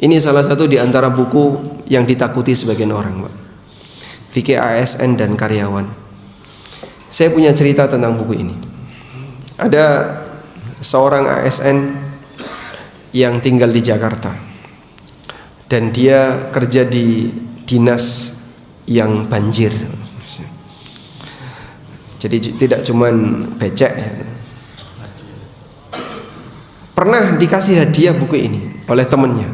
Ini salah satu di antara buku yang ditakuti sebagian orang, Pak. Fikih ASN dan karyawan. Saya punya cerita tentang buku ini. Ada seorang ASN yang tinggal di Jakarta dan dia kerja di dinas yang banjir. Jadi tidak cuman becek. Pernah dikasih hadiah buku ini oleh temannya.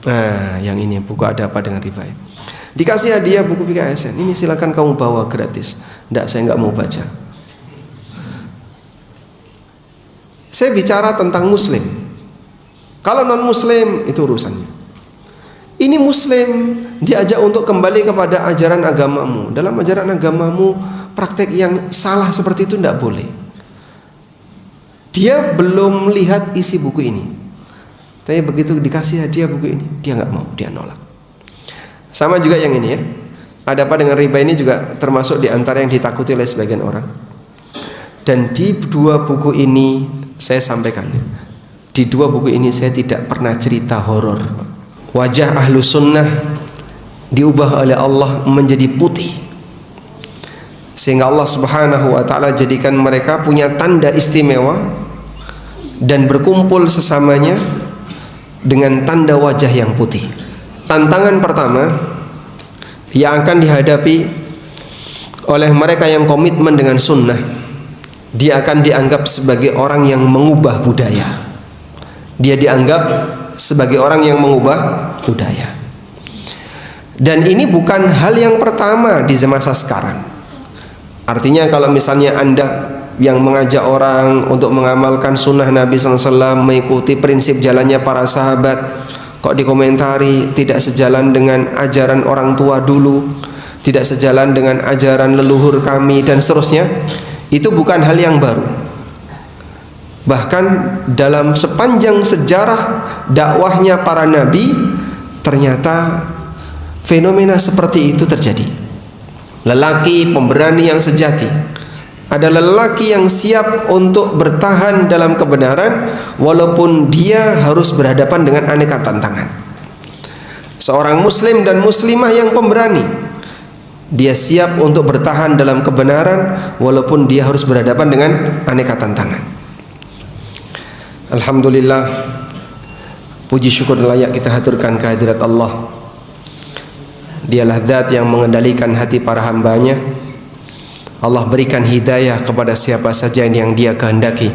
Nah, yang ini buku Ada Apa Dengan Riba. Dikasih hadiah buku fikih ASN. Ini silakan kamu bawa gratis. Enggak, saya enggak mau baca. Saya bicara tentang muslim. Kalau non muslim itu urusannya. Ini muslim diajak untuk kembali kepada ajaran agamamu. Dalam ajaran agamamu praktek yang salah seperti itu tidak boleh. Dia belum lihat isi buku ini, tapi begitu dikasih hadiah buku ini, dia nggak mau, dia nolak. Sama juga yang ini ya. Ada Apa Dengan Riba ini juga termasuk di antara yang ditakuti oleh sebagian orang. Dan di dua buku ini saya sampaikan, di dua buku ini saya tidak pernah cerita horor. Wajah ahlu sunnah diubah oleh Allah menjadi putih, sehingga Allah subhanahu wa ta'ala jadikan mereka punya tanda istimewa dan berkumpul sesamanya dengan tanda wajah yang putih. Tantangan pertama yang akan dihadapi oleh mereka yang komitmen dengan sunnah, dia akan dianggap sebagai orang yang mengubah budaya. Dia dianggap sebagai orang yang mengubah budaya. Dan ini bukan hal yang pertama di masa sekarang. Artinya kalau misalnya Anda yang mengajak orang untuk mengamalkan sunnah Nabi SAW, mengikuti prinsip jalannya para sahabat, kok dikomentari tidak sejalan dengan ajaran orang tua dulu, tidak sejalan dengan ajaran leluhur kami dan seterusnya, itu bukan hal yang baru. Bahkan dalam sepanjang sejarah dakwahnya para nabi, ternyata fenomena seperti itu terjadi. Lelaki pemberani yang sejati adalah lelaki yang siap untuk bertahan dalam kebenaran walaupun dia harus berhadapan dengan aneka tantangan. Seorang muslim dan muslimah yang pemberani, dia siap untuk bertahan dalam kebenaran walaupun dia harus berhadapan dengan aneka tantangan. Alhamdulillah, puji syukur layak kita haturkan kehadirat Allah. Dialah zat yang mengendalikan hati para hambanya. Allah berikan hidayah kepada siapa saja yang dia kehendaki.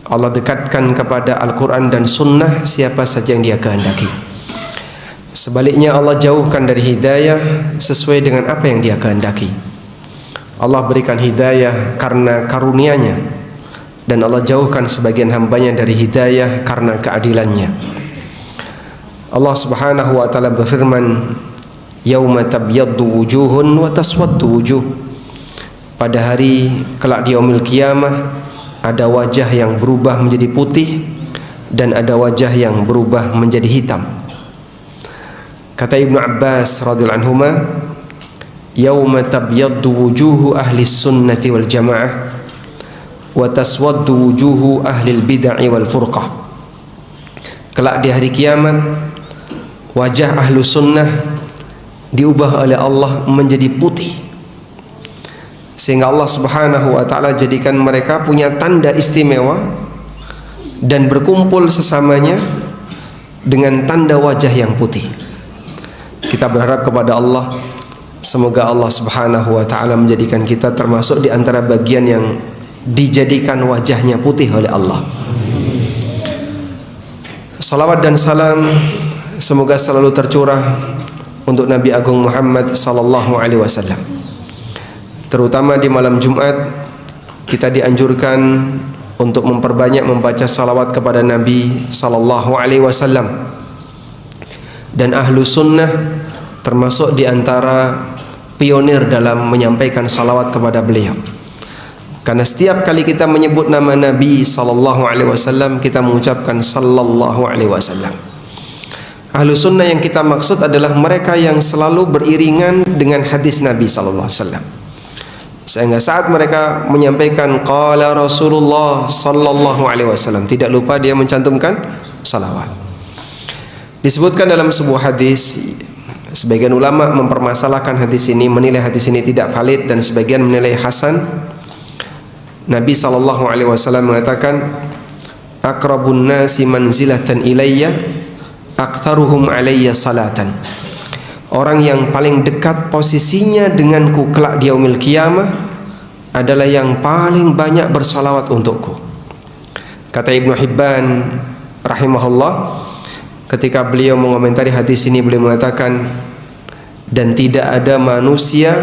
Allah dekatkan kepada Al-Quran dan Sunnah siapa saja yang dia kehendaki. Sebaliknya Allah jauhkan dari hidayah sesuai dengan apa yang dia kehendaki. Allah berikan hidayah karena karunia-Nya, dan Allah jauhkan sebagian hambanya dari hidayah karena keadilannya. Allah subhanahu wa ta'ala berfirman, yauma tabyaddu wujuhun wa taswaddu wujuh. Pada hari kelak di yaumil qiyamah ada wajah yang berubah menjadi putih dan ada wajah yang berubah menjadi hitam. Kata Ibnu Abbas radhiyallahu anhuma, yauma tabyaddu wujuhu ahli sunnati wal jamaah wa taswaddu wujuhu ahlil bid'ah wal furqah. Kelak di hari kiamat wajah ahlu sunnah diubah oleh Allah menjadi putih, sehingga Allah subhanahu wa ta'ala jadikan mereka punya tanda istimewa dan berkumpul sesamanya dengan tanda wajah yang putih. Kita berharap kepada Allah, semoga Allah subhanahu wa ta'ala menjadikan kita termasuk di antara bagian yang dijadikan wajahnya putih oleh Allah. Salawat dan salam semoga selalu tercurah untuk Nabi Agung Muhammad sallallahu alaihi wasallam. Terutama di malam Jumat kita dianjurkan untuk memperbanyak membaca salawat kepada Nabi sallallahu alaihi wasallam. Dan ahlu sunnah termasuk di antara pionir dalam menyampaikan salawat kepada beliau. Karena setiap kali kita menyebut nama Nabi sallallahu alaihi wasallam, kita mengucapkan sallallahu alaihi wasallam. Ahlu sunnah yang kita maksud adalah mereka yang selalu beriringan dengan hadis Nabi sallallahu alaihi wasallam. Sehingga saat mereka menyampaikan qala Rasulullah sallallahu alaihi wasallam, tidak lupa dia mencantumkan salawat. Disebutkan dalam sebuah hadis, sebagian ulama mempermasalahkan hadis ini, menilai hadis ini tidak valid, dan sebagian menilai hasan. Nabi SAW mengatakan, "Aqrabun nasi manzilatan ilayya aktsaruhum alayya salatan." Orang yang paling dekat posisinya denganku kelak di yaumil qiyamah adalah yang paling banyak bersalawat untukku. Kata Ibnu Hibban rahimahullah, ketika beliau mengomentari hadis ini, beliau mengatakan, dan tidak ada manusia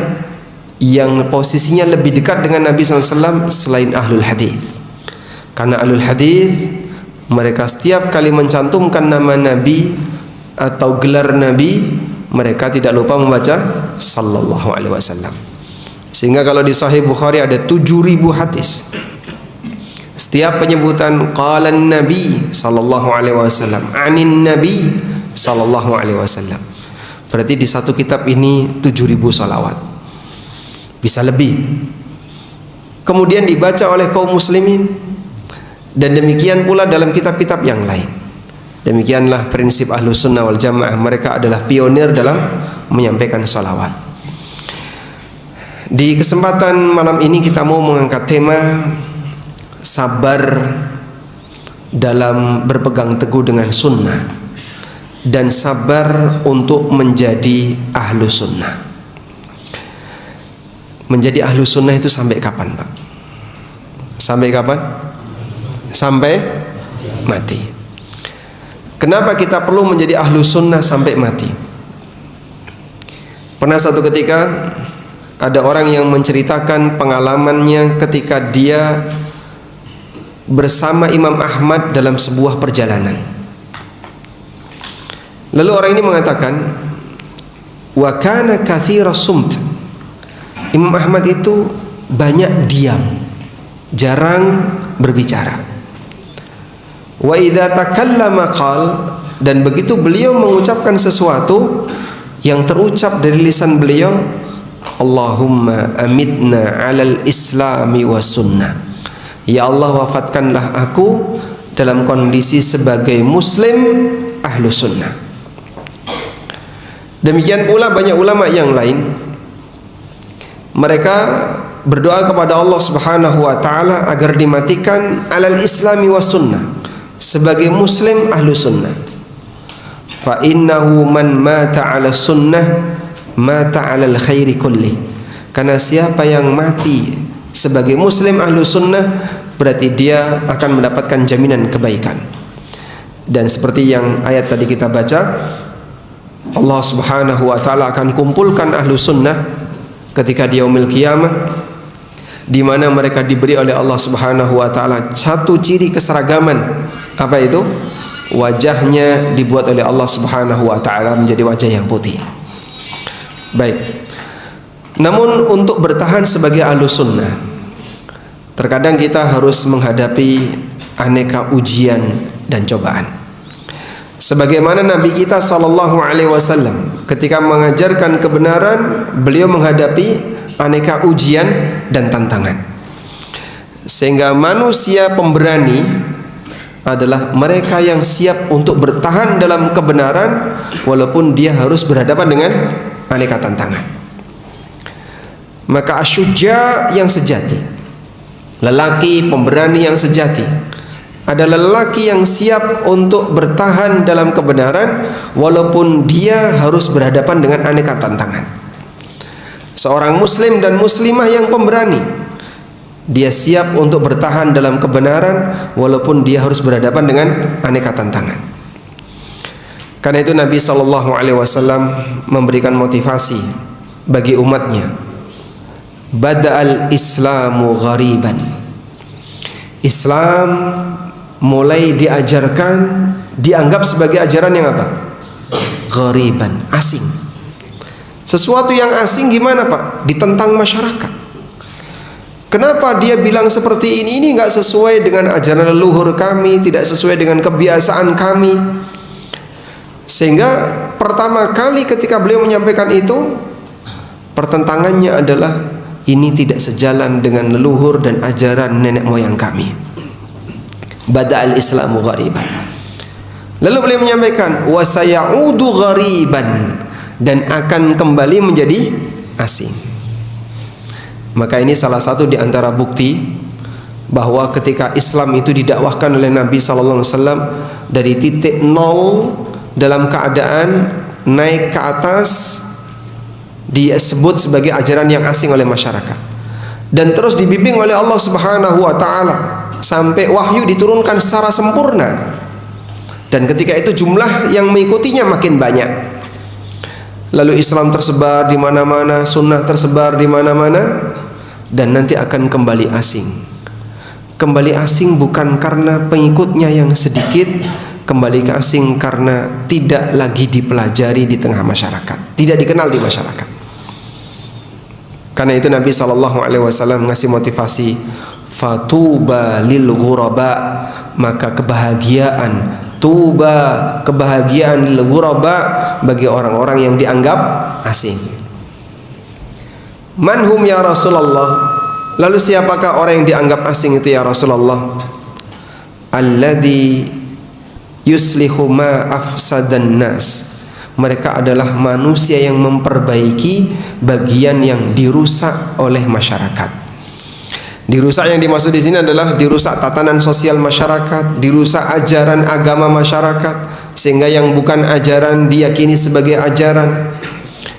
yang posisinya lebih dekat dengan Nabi SAW selain ahlul hadis. Karena ahlul hadis, mereka setiap kali mencantumkan nama Nabi atau gelar Nabi, mereka tidak lupa membaca sallallahu alaihi wasallam. Sehingga kalau di Sahih Bukhari ada 7.000 hadis. Setiap penyebutan qalan Nabi sallallahu alaihi wasallam, anin Nabi sallallahu alaihi wasallam, berarti di satu kitab ini 7.000 salawat. Bisa lebih. Kemudian dibaca oleh kaum muslimin, dan demikian pula dalam kitab-kitab yang lain. Demikianlah prinsip Ahlus Sunnah wal Jamaah. Mereka adalah pionir dalam menyampaikan salawat. Di kesempatan malam ini kita mau mengangkat tema sabar dalam berpegang teguh dengan sunnah, dan sabar untuk menjadi ahlu sunnah. Menjadi ahlu sunnah itu sampai kapan, Pak? Sampai kapan? Sampai mati. Kenapa kita perlu menjadi ahlu sunnah sampai mati? Pernah satu ketika ada orang yang menceritakan pengalamannya ketika dia bersama Imam Ahmad dalam sebuah perjalanan. Lalu orang ini mengatakan, wa kana katsira sumt. Imam Ahmad itu banyak diam, jarang berbicara. Wa idza takallama qal, dan begitu beliau mengucapkan sesuatu, yang terucap dari lisan beliau, Allahumma amitna 'alal islami was sunnah. Ya Allah, wafatkanlah aku dalam kondisi sebagai muslim ahlu sunnah. Demikian pula banyak ulama yang lain, mereka berdoa kepada Allah Subhanahu wa taala agar dimatikan alal islami was sunnah, sebagai muslim ahlu sunnah. Fa innahu man mata 'ala sunnah mata 'alal khairi kulli. Karena siapa yang mati sebagai muslim ahlu sunnah, berarti dia akan mendapatkan jaminan kebaikan. Dan seperti yang ayat tadi kita baca, Allah Subhanahu wa taala akan kumpulkan ahlu sunnah ketika di yaumil qiyamah, di mana mereka diberi oleh Allah Subhanahu wa taala satu ciri keseragaman. Apa itu? Wajahnya dibuat oleh Allah Subhanahu wa taala menjadi wajah yang putih. Baik. Namun untuk bertahan sebagai ahlu sunnah, terkadang kita harus menghadapi aneka ujian dan cobaan. Sebagaimana Nabi kita sallallahu alaihi wasallam ketika mengajarkan kebenaran, beliau menghadapi aneka ujian dan tantangan. Sehingga manusia pemberani adalah mereka yang siap untuk bertahan dalam kebenaran walaupun dia harus berhadapan dengan aneka tantangan. Maka asyuja yang sejati, lelaki pemberani yang sejati, adalah lelaki yang siap untuk bertahan dalam kebenaran walaupun dia harus berhadapan dengan aneka tantangan. Seorang muslim dan muslimah yang pemberani, dia siap untuk bertahan dalam kebenaran walaupun dia harus berhadapan dengan aneka tantangan. Karena itu Nabi SAW memberikan motivasi bagi umatnya. Bada'al Islamu ghariban. Islam mulai diajarkan, dianggap sebagai ajaran yang apa? Ghariban, asing. Sesuatu yang asing gimana, Pak? Ditentang masyarakat. Kenapa dia bilang seperti ini? Ini nggak sesuai dengan ajaran leluhur kami, tidak sesuai dengan kebiasaan kami. Sehingga pertama kali ketika beliau menyampaikan itu, pertentangannya adalah ini tidak sejalan dengan leluhur dan ajaran nenek moyang kami. Bada'al Islamu ghariban. Lalu beliau menyampaikan wa sayaudu ghariban, dan akan kembali menjadi asing. Maka ini salah satu di antara bukti bahwa ketika Islam itu didakwahkan oleh Nabi sallallahu alaihi wasallam dari titik nol dalam keadaan naik ke atas, disebut sebagai ajaran yang asing oleh masyarakat, dan terus dibimbing oleh Allah Subhanahu wa taala sampai wahyu diturunkan secara sempurna. Dan ketika itu jumlah yang mengikutinya makin banyak. Lalu Islam tersebar di mana-mana, sunnah tersebar di mana-mana, dan nanti akan kembali asing. Kembali asing bukan karena pengikutnya yang sedikit, kembali ke asing karena tidak lagi dipelajari di tengah masyarakat, tidak dikenal di masyarakat. Karena itu Nabi SAW ngasih motivasi, fatuba lil ghuraba, maka kebahagiaan, tuba, kebahagiaan lil ghuraba, bagi orang-orang yang dianggap asing. Manhum ya Rasulullah, lalu siapakah orang yang dianggap asing itu ya Rasulullah? Alladzi yuslihu ma afsadan nas, mereka adalah manusia yang memperbaiki bagian yang dirusak oleh masyarakat. Dirusak yang dimaksud di sini adalah dirusak tatanan sosial masyarakat, dirusak ajaran agama masyarakat, sehingga yang bukan ajaran diyakini sebagai ajaran,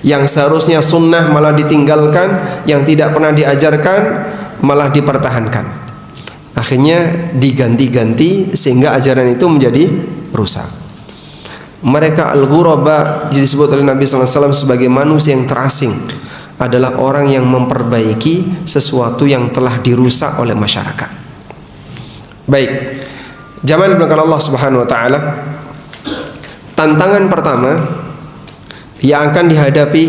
yang seharusnya sunnah malah ditinggalkan, yang tidak pernah diajarkan malah dipertahankan. Akhirnya diganti-ganti sehingga ajaran itu menjadi rusak. Mereka al-ghuraba disebut oleh Nabi SAW sebagai manusia yang terasing, adalah orang yang memperbaiki sesuatu yang telah dirusak oleh masyarakat. Baik, jamaah dimuliakan Allah Subhanahu wa taala, tantangan pertama yang akan dihadapi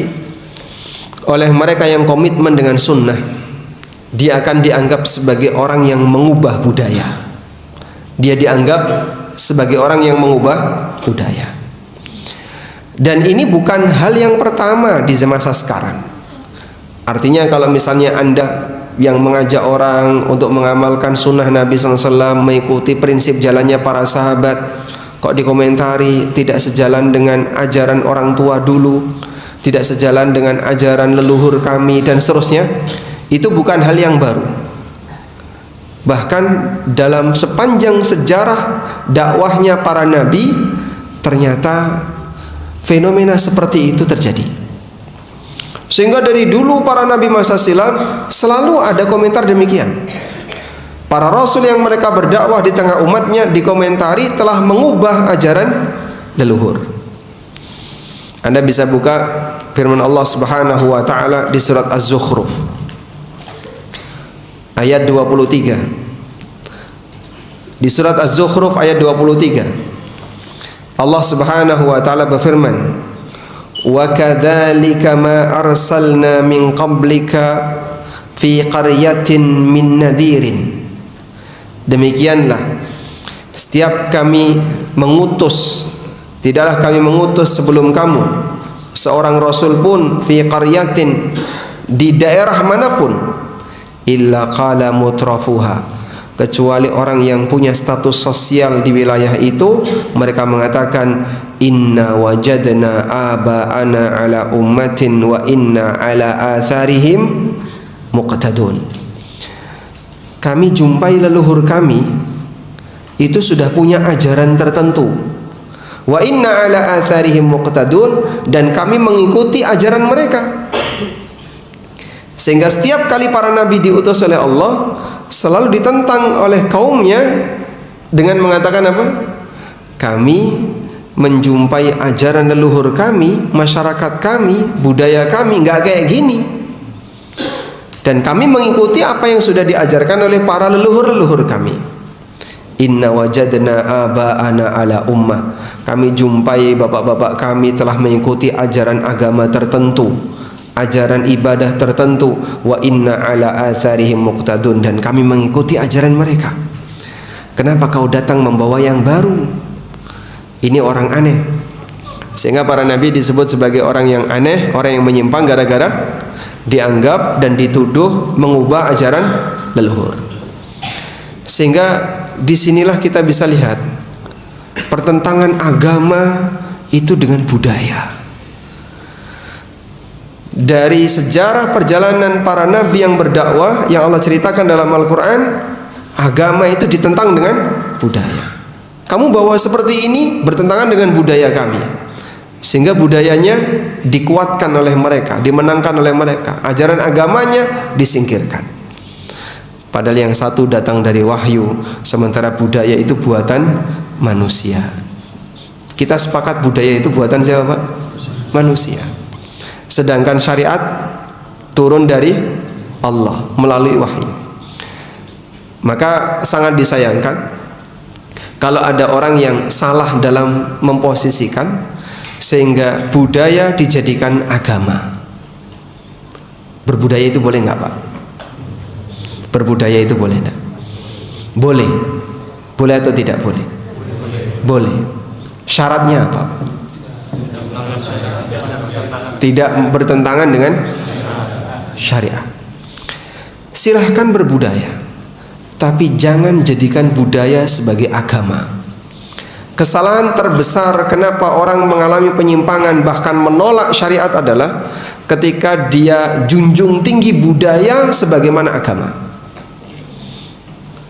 oleh mereka yang komitmen dengan sunnah, dia akan dianggap sebagai orang yang mengubah budaya. Dia dianggap sebagai orang yang mengubah budaya. Dan ini bukan hal yang pertama di masa sekarang. Artinya kalau misalnya Anda yang mengajak orang untuk mengamalkan sunnah Nabi SAW, mengikuti prinsip jalannya para sahabat, kok dikomentari tidak sejalan dengan ajaran orang tua dulu, tidak sejalan dengan ajaran leluhur kami, dan seterusnya, itu bukan hal yang baru. Bahkan dalam sepanjang sejarah dakwahnya para nabi, ternyata fenomena seperti itu terjadi. Sehingga dari dulu para nabi masa silam selalu ada komentar demikian. Para rasul yang mereka berdakwah di tengah umatnya dikomentari telah mengubah ajaran leluhur. Anda bisa buka firman Allah Subhanahu wa taala di surat Az-Zukhruf ayat 23. Di surat Az-Zukhruf ayat 23, Allah Subhanahu wa taala berfirman, "Wa kadzalika ma arsalna min qablika fi qaryatin min nadhirin." Demikianlah setiap kami mengutus, tidaklah kami mengutus sebelum kamu seorang rasul pun fi qaryatin, di daerah manapun, illa qala mutrafuha, kecuali orang yang punya status sosial di wilayah itu, mereka mengatakan inna wajadna aba'ana ala ummatin wa inna ala atharihim muqtadun. Kami jumpai leluhur kami itu sudah punya ajaran tertentu, wa inna ala atharihim muqtadun, dan kami mengikuti ajaran mereka. Sehingga setiap kali para nabi diutus oleh Allah selalu ditentang oleh kaumnya dengan mengatakan apa? Kami menjumpai ajaran leluhur kami, masyarakat kami, budaya kami nggak kayak gini, dan kami mengikuti apa yang sudah diajarkan oleh para leluhur-leluhur kami. Inna wajadna aba'ana ala ummah, kami jumpai bapak-bapak kami telah mengikuti ajaran agama tertentu, ajaran ibadah tertentu, wa inna ala atharihim muqtadun, dan kami mengikuti ajaran mereka. Kenapa kau datang membawa yang baru? Ini orang aneh. Sehingga para nabi disebut sebagai orang yang aneh, orang yang menyimpang, gara-gara dianggap dan dituduh mengubah ajaran leluhur. Sehingga disinilah kita bisa lihat pertentangan agama itu dengan budaya. Dari sejarah perjalanan para nabi yang berdakwah yang Allah ceritakan dalam Al-Quran, agama itu ditentang dengan budaya. Kamu bawa seperti ini bertentangan dengan budaya kami, sehingga budayanya dikuatkan oleh mereka, dimenangkan oleh mereka, ajaran agamanya disingkirkan. Padahal yang satu datang dari wahyu, sementara budaya itu buatan manusia. Kita sepakat budaya itu buatan siapa, Pak? Manusia. Sedangkan syariat turun dari Allah melalui wahyu. Maka sangat disayangkan kalau ada orang yang salah dalam memposisikan sehingga budaya dijadikan agama. Berbudaya itu boleh nggak, Pak? Berbudaya itu boleh enggak? Boleh. Boleh atau tidak boleh? Boleh. Syaratnya apa? Tidak bertentangan dengan syariat. Silahkan berbudaya, tapi jangan jadikan budaya sebagai agama. Kesalahan terbesar kenapa orang mengalami penyimpangan bahkan menolak syariat adalah ketika dia junjung tinggi budaya sebagaimana agama,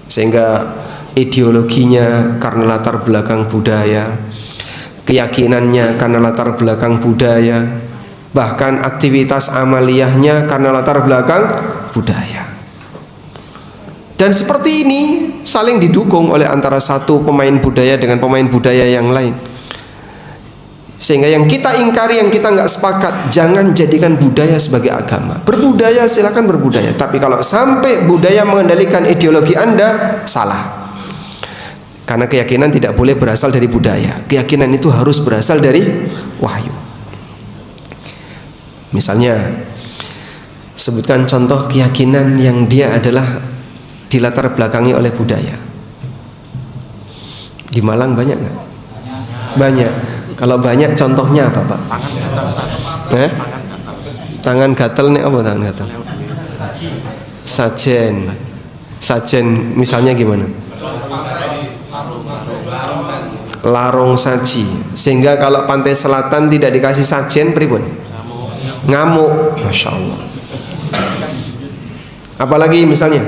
sehingga ideologinya karena latar belakang budaya, keyakinannya karena latar belakang budaya, bahkan aktivitas amaliyahnya karena latar belakang budaya. Dan seperti ini saling didukung oleh antara satu pemain budaya dengan pemain budaya yang lain, sehingga yang kita ingkari, yang kita nggak sepakat, jangan jadikan budaya sebagai agama. Berbudaya silakan berbudaya, tapi kalau sampai budaya mengendalikan ideologi Anda, salah. Karena keyakinan tidak boleh berasal dari budaya. Keyakinan itu harus berasal dari wahyu. Misalnya, sebutkan contoh keyakinan yang dia adalah dilatar belakangi oleh budaya. Di Malang banyak nggak? Banyak. Kalau banyak contohnya apa, Pak? Tangan gatel nih apa tangan gatel? Sajen misalnya gimana? Larung saji. Sehingga kalau pantai selatan tidak dikasih sajen pripun? Ngamuk. Masya Allah. Apalagi misalnya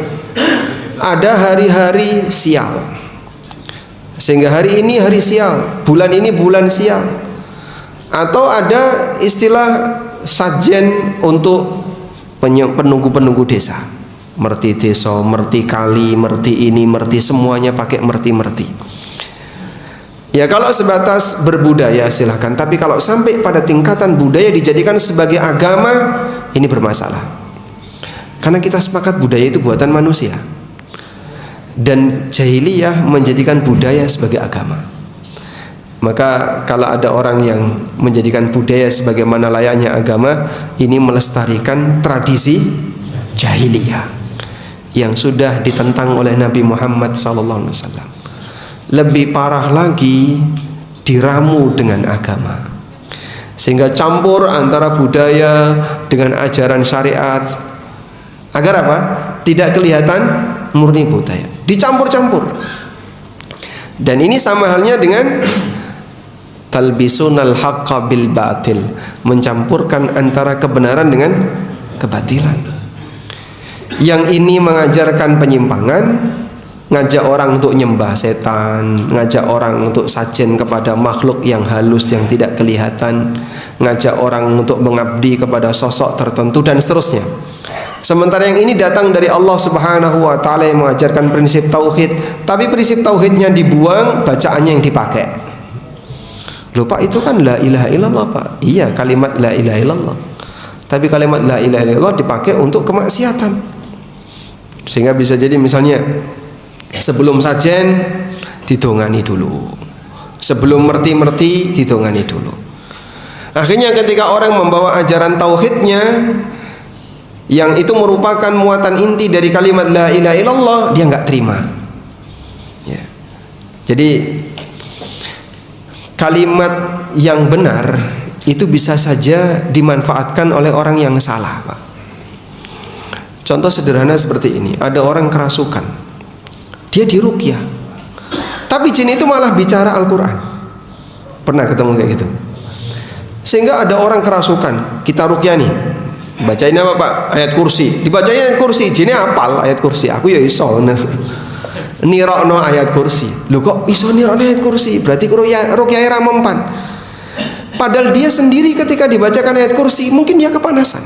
ada hari-hari sial, sehingga hari ini hari sial, bulan ini bulan sial. Atau ada istilah sajen untuk penunggu-penunggu desa, merti desa, merti kali, merti ini, merti, semuanya pakai merti-merti. Ya kalau sebatas berbudaya silahkan, tapi kalau sampai pada tingkatan budaya dijadikan sebagai agama, ini bermasalah. Karena kita sepakat budaya itu buatan manusia, dan jahiliyah menjadikan budaya sebagai agama. Maka kalau ada orang yang menjadikan budaya sebagaimana layaknya agama, ini melestarikan tradisi jahiliyah yang sudah ditentang oleh Nabi Muhammad SAW. Lebih parah lagi, diramu dengan agama, sehingga campur antara budaya dengan ajaran syariat. Agar apa? Tidak kelihatan murni budaya, dicampur-campur. Dan ini sama halnya dengan talbisunal haqqa bil batil, mencampurkan antara kebenaran dengan kebatilan. Yang ini mengajarkan penyimpangan, ngajak orang untuk nyembah setan, ngajak orang untuk sajen kepada makhluk yang halus yang tidak kelihatan, ngajak orang untuk mengabdi kepada sosok tertentu, dan seterusnya. Sementara yang ini datang dari Allah Subhanahu wa taala yang mengajarkan prinsip tauhid, tapi prinsip tauhidnya dibuang, bacaannya yang dipakai. Loh Pak, itu kan la ilaha illallah Pak. Iya, kalimat la ilaha illallah. Tapi kalimat la ilaha illallah dipakai untuk kemaksiatan. Sehingga bisa jadi misalnya sebelum sajen didongani dulu, sebelum merti-merti didongani dulu. Akhirnya ketika orang membawa ajaran tauhidnya yang itu merupakan muatan inti dari kalimat la ilaha illallah, dia nggak terima. Ya. Jadi kalimat yang benar itu bisa saja dimanfaatkan oleh orang yang salah, Pak. Contoh sederhana seperti ini, ada orang kerasukan, dia diruqyah, Tapi jin itu malah bicara Al-Quran. Pernah ketemu kayak gitu? Sehingga ada orang kerasukan, kita ruqyah nih, bacain apa Pak? Ayat kursi. Dibacain ayat kursi, jinnya hafal ayat kursi. Aku ya iso nirokno ayat kursi. Lu kok iso nirokno ayat kursi? Berarti ruqyah ra mempan. Padahal dia sendiri ketika dibacakan ayat kursi mungkin dia kepanasan,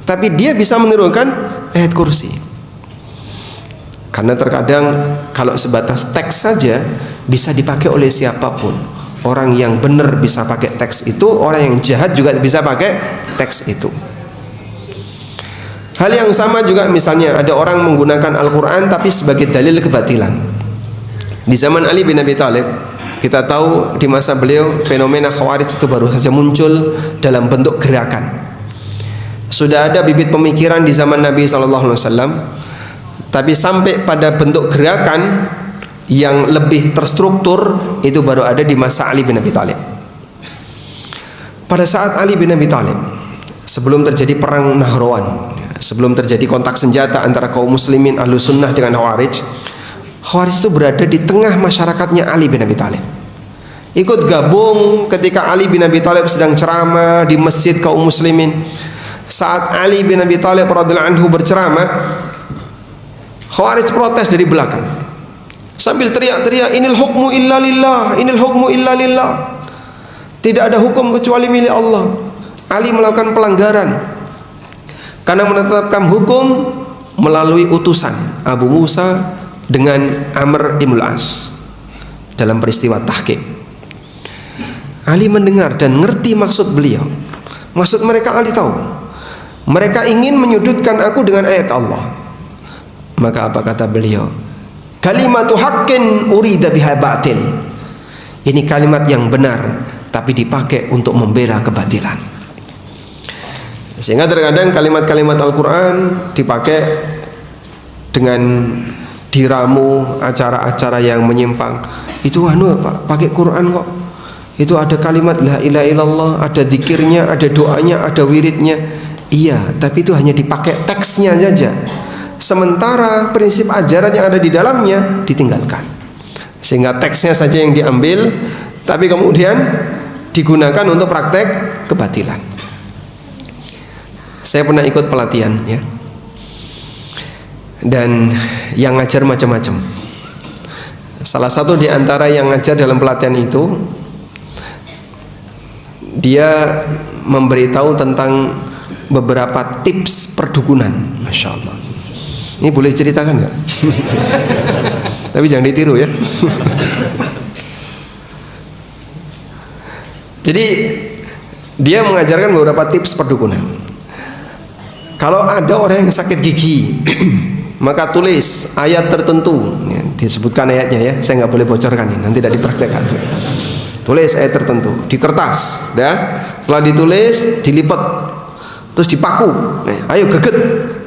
tapi dia bisa menirukan ayat kursi. Karena terkadang kalau sebatas teks saja bisa dipakai oleh siapapun. Orang yang benar bisa pakai teks itu, orang yang jahat juga bisa pakai teks itu. Hal yang sama juga misalnya ada orang menggunakan Al-Quran tapi sebagai dalil kebatilan. Di zaman Ali bin Abi Thalib, kita tahu di masa beliau fenomena Khawarij itu baru saja muncul dalam bentuk gerakan. Sudah ada bibit pemikiran di zaman Nabi SAW, tapi sampai pada bentuk gerakan yang lebih terstruktur itu baru ada di masa Ali bin Abi Thalib. Pada saat Ali bin Abi Thalib, sebelum terjadi perang Nahrawan, sebelum terjadi kontak senjata antara kaum muslimin Ahlus Sunnah dengan Khawarij, Khawarij itu berada di tengah masyarakatnya Ali bin Abi Thalib. Ikut gabung ketika Ali bin Abi Thalib sedang ceramah di masjid kaum muslimin. Saat Ali bin Abi Thalib radhiyallahu anhu berceramah, Khawarij protes dari belakang sambil teriak-teriak, inil hukmu illa lillah, inil hukmu illa lillah. Tidak ada hukum kecuali milik Allah. Ali melakukan pelanggaran karena menetapkan hukum melalui utusan Abu Musa dengan Amr ibn al-As dalam peristiwa tahqiq. Ali mendengar dan ngerti maksud beliau. Maksud mereka Ali tahu. Mereka ingin menyudutkan aku dengan ayat Allah. Maka apa kata beliau? Kalimatu haqqin urida biha batil. Ini kalimat yang benar tapi dipakai untuk membela kebatilan. Sehingga terkadang kalimat-kalimat Al-Quran dipakai dengan diramu acara-acara yang menyimpang. Itu Pak, pakai Quran kok. Itu ada kalimat la ilaha illallah, ada zikirnya, ada doanya, ada wiridnya. Iya, tapi itu hanya dipakai teksnya saja. Sementara prinsip ajaran yang ada di dalamnya ditinggalkan. Sehingga teksnya saja yang diambil, tapi kemudian digunakan untuk praktek kebatilan. Saya pernah ikut pelatihan ya. Dan yang ngajar macam-macam. Salah satu di antara yang ngajar dalam pelatihan itu, dia memberitahu tentang beberapa tips perdukunan. Masya Allah. Ini boleh ceritakan nggak? Tapi jangan ditiru ya. Jadi dia mengajarkan beberapa tips perdukunan. Kalau ada orang yang sakit gigi, maka tulis ayat tertentu. Ya, disebutkan ayatnya ya. Saya nggak boleh bocorkan ini, nanti tidak dipraktekkan. Tulis ayat tertentu di kertas, ya. Setelah ditulis, dilipat, terus dipaku. Ayo geget.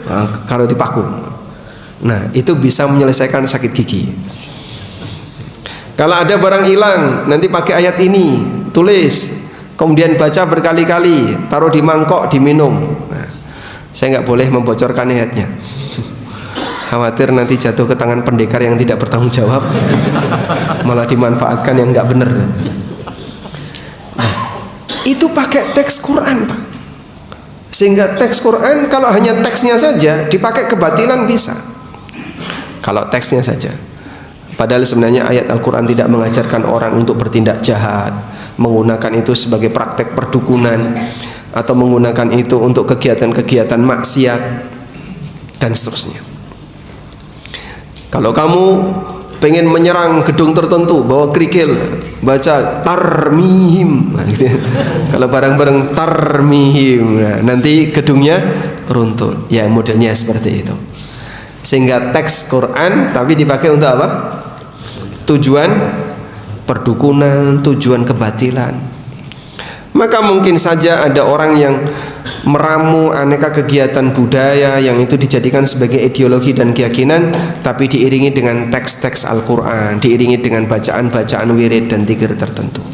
Nah, kalau dipaku. Nah, itu bisa menyelesaikan sakit gigi. Kalau ada barang hilang, nanti pakai ayat ini, tulis, kemudian baca berkali-kali, taruh di mangkok, diminum. Nah, saya nggak boleh membocorkan ayatnya. Khawatir nanti jatuh ke tangan pendekar yang tidak bertanggung jawab, malah dimanfaatkan yang nggak benar. Nah, itu pakai teks Quran, Pak. Sehingga teks Quran kalau hanya teksnya saja dipakai kebatilan bisa. Kalau teksnya saja. Padahal sebenarnya ayat Al-Quran tidak mengajarkan orang untuk bertindak jahat, menggunakan itu sebagai praktek perdukunan, atau menggunakan itu untuk kegiatan-kegiatan maksiat dan seterusnya. Kalau kamu pengen menyerang gedung tertentu, bawa kerikil, baca tarmihim, nah, gitu. Kalau bareng-bareng tarmihim, nah, nanti gedungnya runtuh. Ya, modelnya seperti itu. Sehingga teks Quran tapi dipakai untuk apa? Tujuan perdukunan, tujuan kebatilan. Maka mungkin saja ada orang yang meramu aneka kegiatan budaya yang itu dijadikan sebagai ideologi dan keyakinan, tapi diiringi dengan teks-teks Al-Quran, diiringi dengan bacaan-bacaan wirid dan zikir tertentu.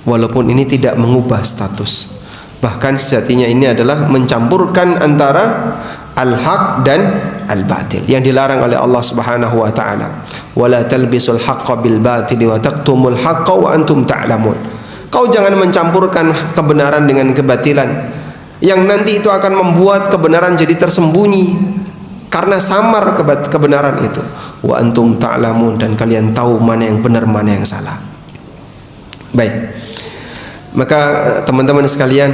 Walaupun ini tidak mengubah status, bahkan sejatinya ini adalah mencampurkan antara al-haq dan al-batil yang dilarang oleh Allah Subhanahu wa taala. wala talbisul haqqo bil batili wa taqtumul haqqo wa antum ta'lamun. Kau jangan mencampurkan kebenaran dengan kebatilan, yang nanti itu akan membuat kebenaran jadi tersembunyi karena samar kebenaran itu. Wa antum ta'lamun, dan kalian tahu mana yang benar mana yang salah. Baik, maka teman-teman sekalian,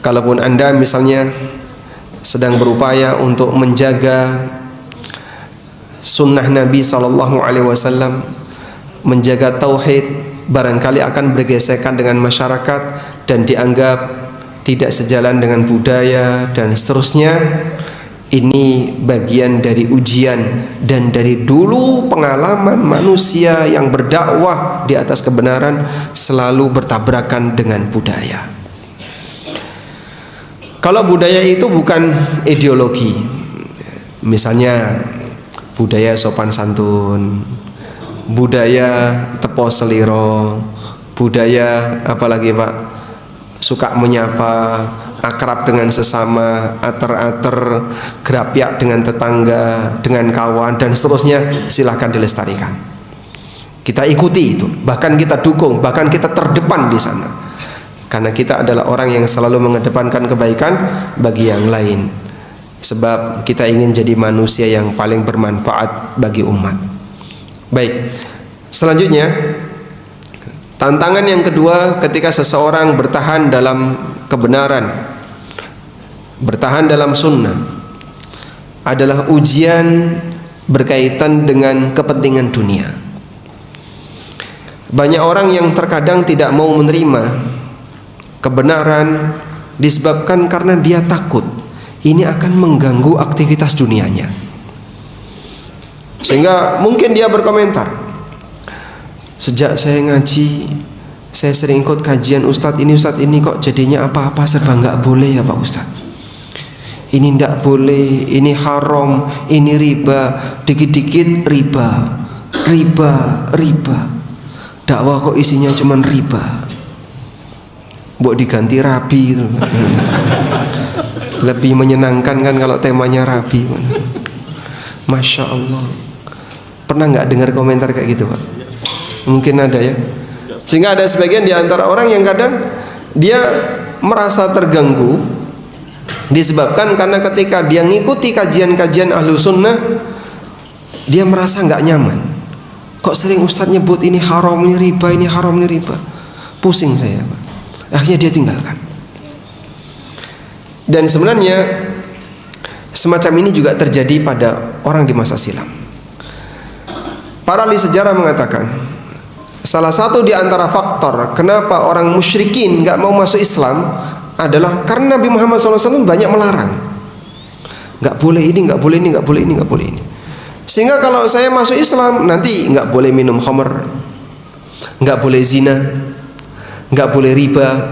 kalaupun Anda misalnya sedang berupaya untuk menjaga sunnah Nabi SAW, menjaga tauhid, barangkali akan bergesekan dengan masyarakat dan dianggap tidak sejalan dengan budaya dan seterusnya. Ini bagian dari ujian dan dari dulu pengalaman manusia yang berdakwah di atas kebenaran selalu bertabrakan dengan budaya. Kalau budaya itu bukan ideologi, misalnya budaya sopan santun, budaya tepo seliro, budaya apalagi Pak, suka menyapa, akrab dengan sesama, ater-ater, gerapiak dengan tetangga, dengan kawan, dan seterusnya, silahkan dilestarikan. Kita ikuti itu, bahkan kita dukung, bahkan kita terdepan di sana. Karena kita adalah orang yang selalu mengedepankan kebaikan bagi yang lain. Sebab kita ingin jadi manusia yang paling bermanfaat bagi umat. Baik, selanjutnya tantangan yang kedua ketika seseorang bertahan dalam kebenaran, bertahan dalam sunnah, adalah ujian berkaitan dengan kepentingan dunia. Banyak orang yang terkadang tidak mau menerima kebenaran disebabkan karena dia takut ini akan mengganggu aktivitas dunianya. Sehingga mungkin dia berkomentar, sejak saya ngaji, saya sering ikut kajian Ustadz ini kok jadinya apa-apa serba nggak boleh ya Pak Ustadz. Ini nggak boleh, ini haram, ini riba, dikit-dikit riba. Dakwah kok isinya cuman riba. Mbok diganti rabi gitu. Lebih menyenangkan kan kalau temanya rabi. Masya Allah. Pernah nggak dengar komentar kayak gitu Pak? Mungkin ada ya. Sehingga ada sebagian di antara orang yang kadang dia merasa terganggu disebabkan karena ketika dia ngikuti kajian-kajian ahlu sunnah, dia merasa nggak nyaman. Kok sering Ustadz nyebut ini haram, ini riba, ini haram, ini riba. Pusing saya Pak. Akhirnya dia tinggalkan. Dan sebenarnya semacam ini juga terjadi pada orang di masa silam. Para ahli sejarah mengatakan salah satu di antara faktor kenapa orang musyrikin nggak mau masuk Islam adalah karena Nabi Muhammad SAW banyak melarang. Nggak boleh ini, nggak boleh ini, nggak boleh ini, nggak boleh ini. Sehingga kalau saya masuk Islam nanti nggak boleh minum khamr, nggak boleh zina, nggak boleh riba,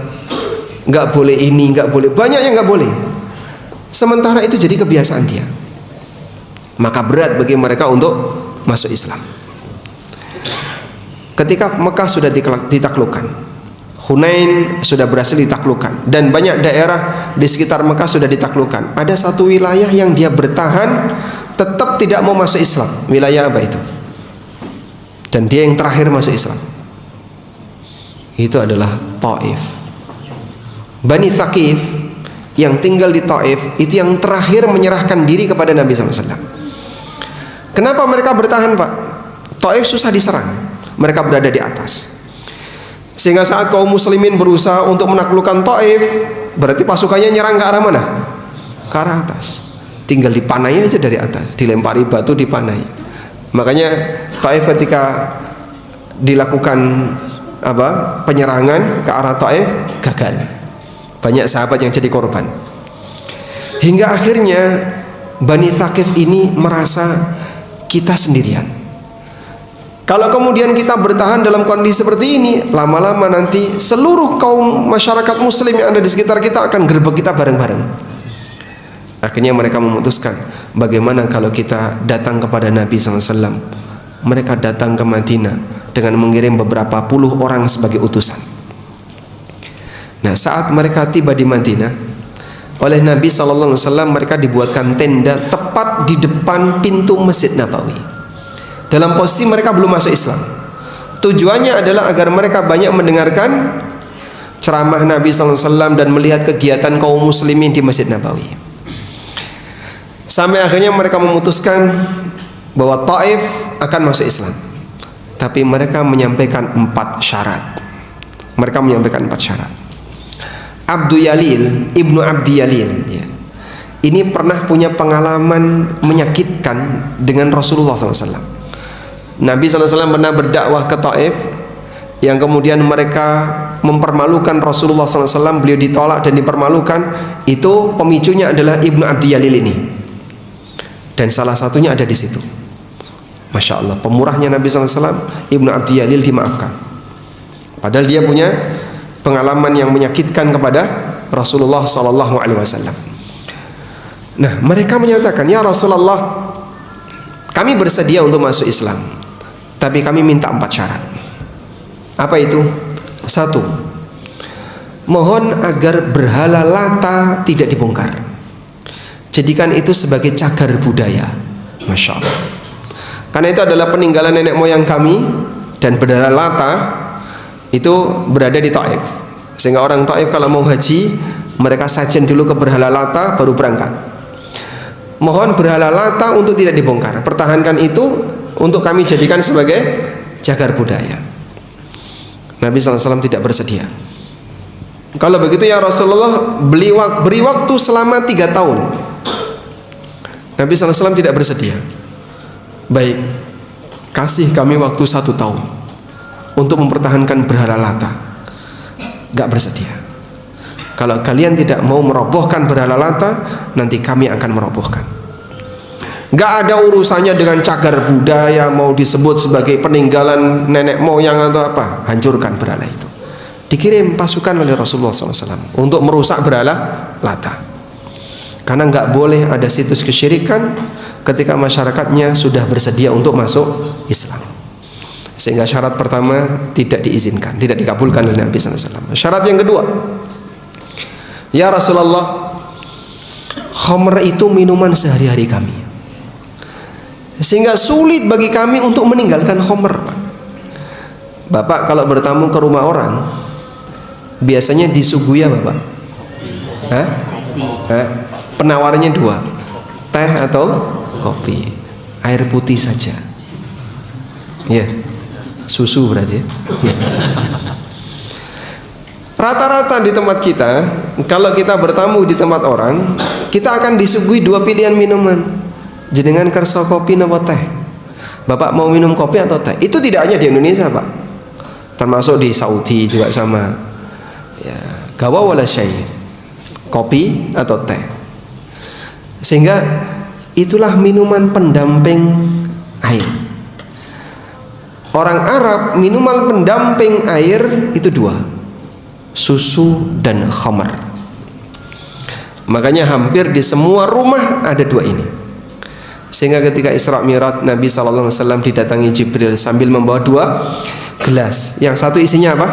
nggak boleh ini, nggak boleh, banyak yang nggak boleh. Sementara itu jadi kebiasaan dia, maka berat bagi mereka untuk masuk Islam. Ketika Mekah sudah ditaklukkan, Hunain sudah berhasil ditaklukkan, dan banyak daerah di sekitar Mekah sudah ditaklukkan, ada satu wilayah yang dia bertahan tetap tidak mau masuk Islam. Wilayah apa itu? Dan dia yang terakhir masuk Islam. Itu adalah Taif. Bani Thaqif yang tinggal di Taif itu yang terakhir menyerahkan diri kepada Nabi SAW. Kenapa mereka bertahan Pak? Taif susah diserang, mereka berada di atas. Sehingga saat kaum muslimin berusaha untuk menaklukkan Taif, berarti pasukannya nyerang ke arah mana? Ke arah atas. Tinggal dipanai aja dari atas, dilempari batu, dipanai. Makanya Taif ketika dilakukan penyerangan ke arah Taif gagal. Banyak sahabat yang jadi korban. Hingga akhirnya Bani Thaqif ini merasa kita sendirian. Kalau kemudian kita bertahan dalam kondisi seperti ini, lama-lama nanti seluruh kaum masyarakat muslim yang ada di sekitar kita akan gerbek kita bareng-bareng. Akhirnya mereka memutuskan, bagaimana kalau kita datang kepada Nabi SAW. Mereka datang ke Madinah dengan mengirim beberapa puluh orang sebagai utusan. Nah, saat mereka tiba di Madinah, oleh Nabi SAW mereka dibuatkan tenda tepat di depan pintu Masjid Nabawi. dalam posisi mereka belum masuk Islam. Tujuannya adalah agar mereka banyak mendengarkan ceramah Nabi SAW dan melihat kegiatan kaum muslimin di Masjid Nabawi. Sampai akhirnya mereka memutuskan bahwa Taif akan masuk Islam. Tapi mereka menyampaikan 4 syarat. Ibnu Abdi Yalil, ya, ini pernah punya pengalaman menyakitkan dengan Rasulullah SAW. Nabi SAW pernah berdakwah ke Taif, yang kemudian mereka mempermalukan Rasulullah SAW, beliau ditolak dan dipermalukan. Itu pemicunya adalah Ibnu Abdi Yalil ini, dan salah satunya ada di situ. Masya Allah, pemurahnya Nabi SAW, Ibnu Abdi Yalil dimaafkan, padahal dia punya pengalaman yang menyakitkan kepada Rasulullah SAW. Nah, mereka menyatakan, ya Rasulullah, kami bersedia untuk masuk Islam, tapi kami minta 4 syarat. Apa itu? 1, mohon agar berhala Lata tidak dibongkar, jadikan itu sebagai cagar budaya. Masya Allah, karena itu adalah peninggalan nenek moyang kami, dan berhala Lata itu berada di Taif, sehingga orang Taif kalau mau haji, mereka sajen dulu ke berhala Lata baru berangkat. Mohon berhala Lata untuk tidak dibongkar, pertahankan itu untuk kami jadikan sebagai cagar budaya. Nabi SAW tidak bersedia. Kalau begitu ya Rasulullah, beri waktu selama 3 tahun. Nabi SAW tidak bersedia. Baik, kasih kami waktu 1 tahun untuk mempertahankan berhala Lata. Gak bersedia. Kalau kalian tidak mau merobohkan berhala Lata, nanti kami akan merobohkan. Gak ada urusannya dengan cagar budaya, mau disebut sebagai peninggalan nenek moyang atau apa, hancurkan berhala itu. Dikirim pasukan oleh Rasulullah SAW untuk merusak berhala Lata, karena gak boleh ada situs kesyirikan ketika masyarakatnya sudah bersedia untuk masuk Islam. Sehingga syarat pertama tidak diizinkan, tidak dikabulkan oleh Nabi SAW. Syarat yang kedua, ya Rasulullah, khamr itu minuman sehari-hari kami, sehingga sulit bagi kami untuk meninggalkan khamr. Bapak kalau bertamu ke rumah orang, biasanya disuguhi apa Pak? Penawarnya 2, teh atau kopi. Air putih saja, ya, susu berarti, ya. Rata-rata di tempat kita, kalau kita bertamu di tempat orang, kita akan disuguhi 2 pilihan minuman. Jenengan kersa kopi napa teh? Bapak mau minum kopi atau teh? Itu tidak hanya di Indonesia Pak, termasuk di Saudi juga sama, ya, gawa wala syai, kopi atau teh. Sehingga itulah minuman pendamping air. Orang Arab, minuman pendamping air itu 2, susu dan khamr. Makanya hampir di semua rumah ada 2 ini. Sehingga ketika Isra Mi'raj, Nabi SAW didatangi Jibril sambil membawa 2 gelas. Yang satu isinya apa?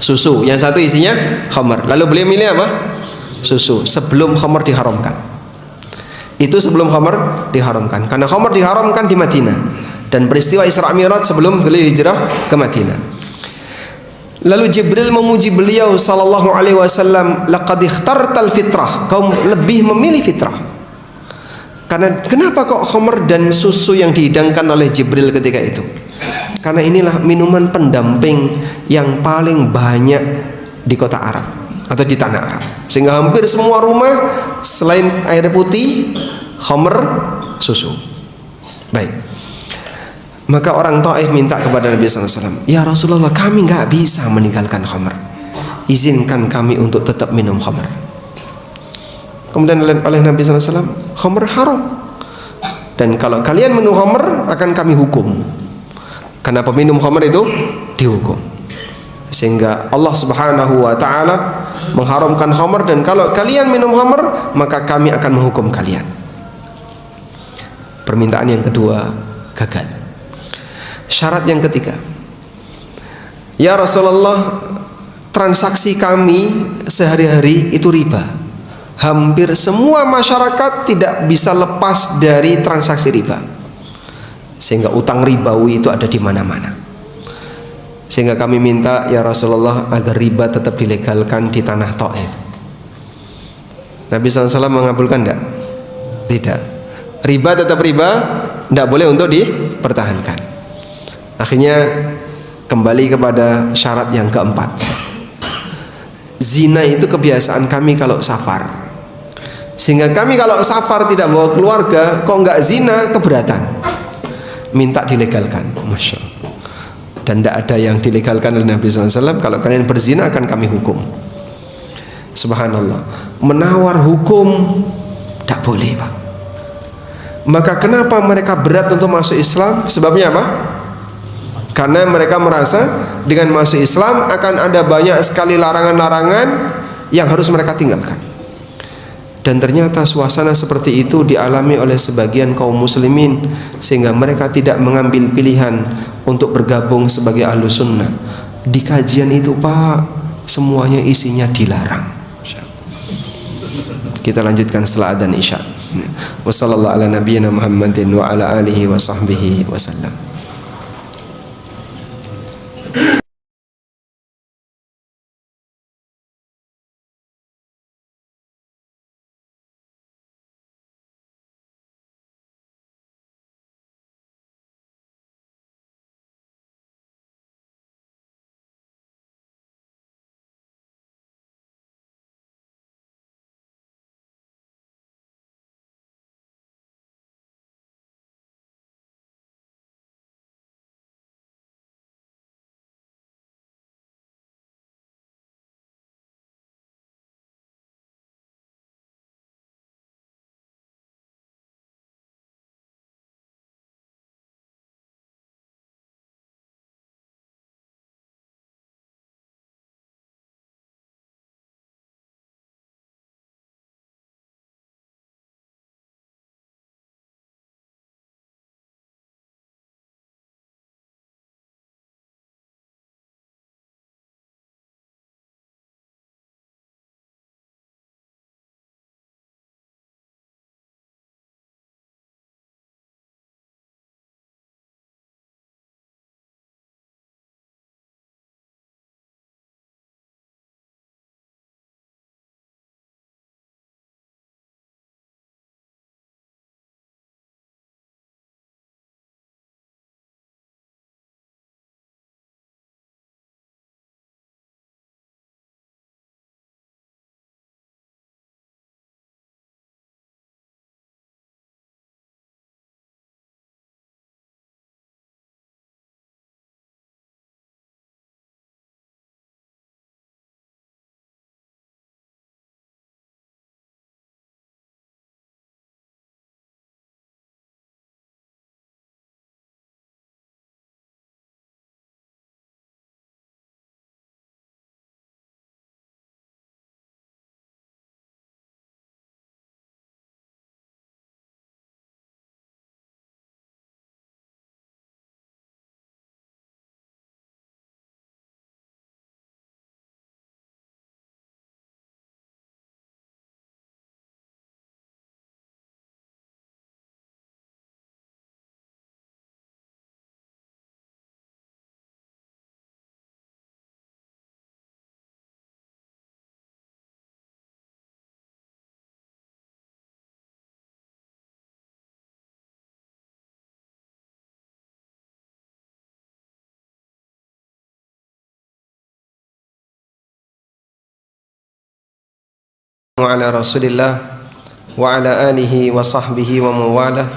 Susu. Yang satu isinya khamr. Lalu beliau milih apa? Susu. Sebelum khamr diharamkan. Itu sebelum khamr diharamkan. Karena khamr diharamkan di Madinah, dan peristiwa Isra Mi'raj sebelum beliau hijrah ke Madinah. Lalu Jibril memuji beliau sallallahu alaihi wasallam, laqad ikhtartal fitrah, kau lebih memilih fitrah. Karena kenapa kok khamr dan susu yang dihidangkan oleh Jibril ketika itu? Karena inilah minuman pendamping yang paling banyak di kota Arab atau di tanah Arab. Sehingga hampir semua rumah selain air putih, khamr, susu. Baik. Maka orang Taif minta kepada Nabi SAW, ya Rasulullah, kami nggak bisa meninggalkan khamr, izinkan kami untuk tetap minum khamr. Kemudian oleh Nabi SAW, khamr haram, dan kalau kalian minum khamr akan kami hukum, karena peminum khamr itu dihukum. Sehingga Allah Subhanahu wa Ta'ala mengharamkan khamr, dan kalau kalian minum khamr maka kami akan menghukum kalian. Permintaan yang kedua gagal. Syarat yang ketiga, ya Rasulullah, transaksi kami sehari-hari itu riba. Hampir semua masyarakat tidak bisa lepas dari transaksi riba, sehingga utang ribawi itu ada di mana-mana. Sehingga kami minta ya Rasulullah agar riba tetap dilegalkan di tanah Taif. Nabi SAW mengabulkan enggak? Tidak. Riba tetap riba, tidak boleh untuk dipertahankan. Akhirnya kembali kepada syarat yang keempat. Zina itu kebiasaan kami kalau safar, sehingga kami kalau safar tidak bawa keluarga, kok enggak zina, keberatan, minta dilegalkan. Masya Allah. Dan tidak ada yang dilegalkan oleh Nabi SAW. Kalau kalian berzina akan kami hukum. Subhanallah. Menawar hukum tidak boleh, Pak. Maka kenapa mereka berat untuk masuk Islam? Sebabnya apa? Karena mereka merasa dengan masuk Islam akan ada banyak sekali larangan-larangan yang harus mereka tinggalkan. Dan ternyata suasana seperti itu dialami oleh sebagian kaum muslimin, sehingga mereka tidak mengambil pilihan untuk bergabung sebagai ahlu sunnah. Di kajian itu, Pak, semuanya isinya dilarang. Kita lanjutkan setelah adzan isya. Wassallallahu ala nabiyyina Muhammadin wa ala alihi wa sahbihi wasallam. Wa ala Rasulillah wa ala alihi wa sahbihi wa mawalah,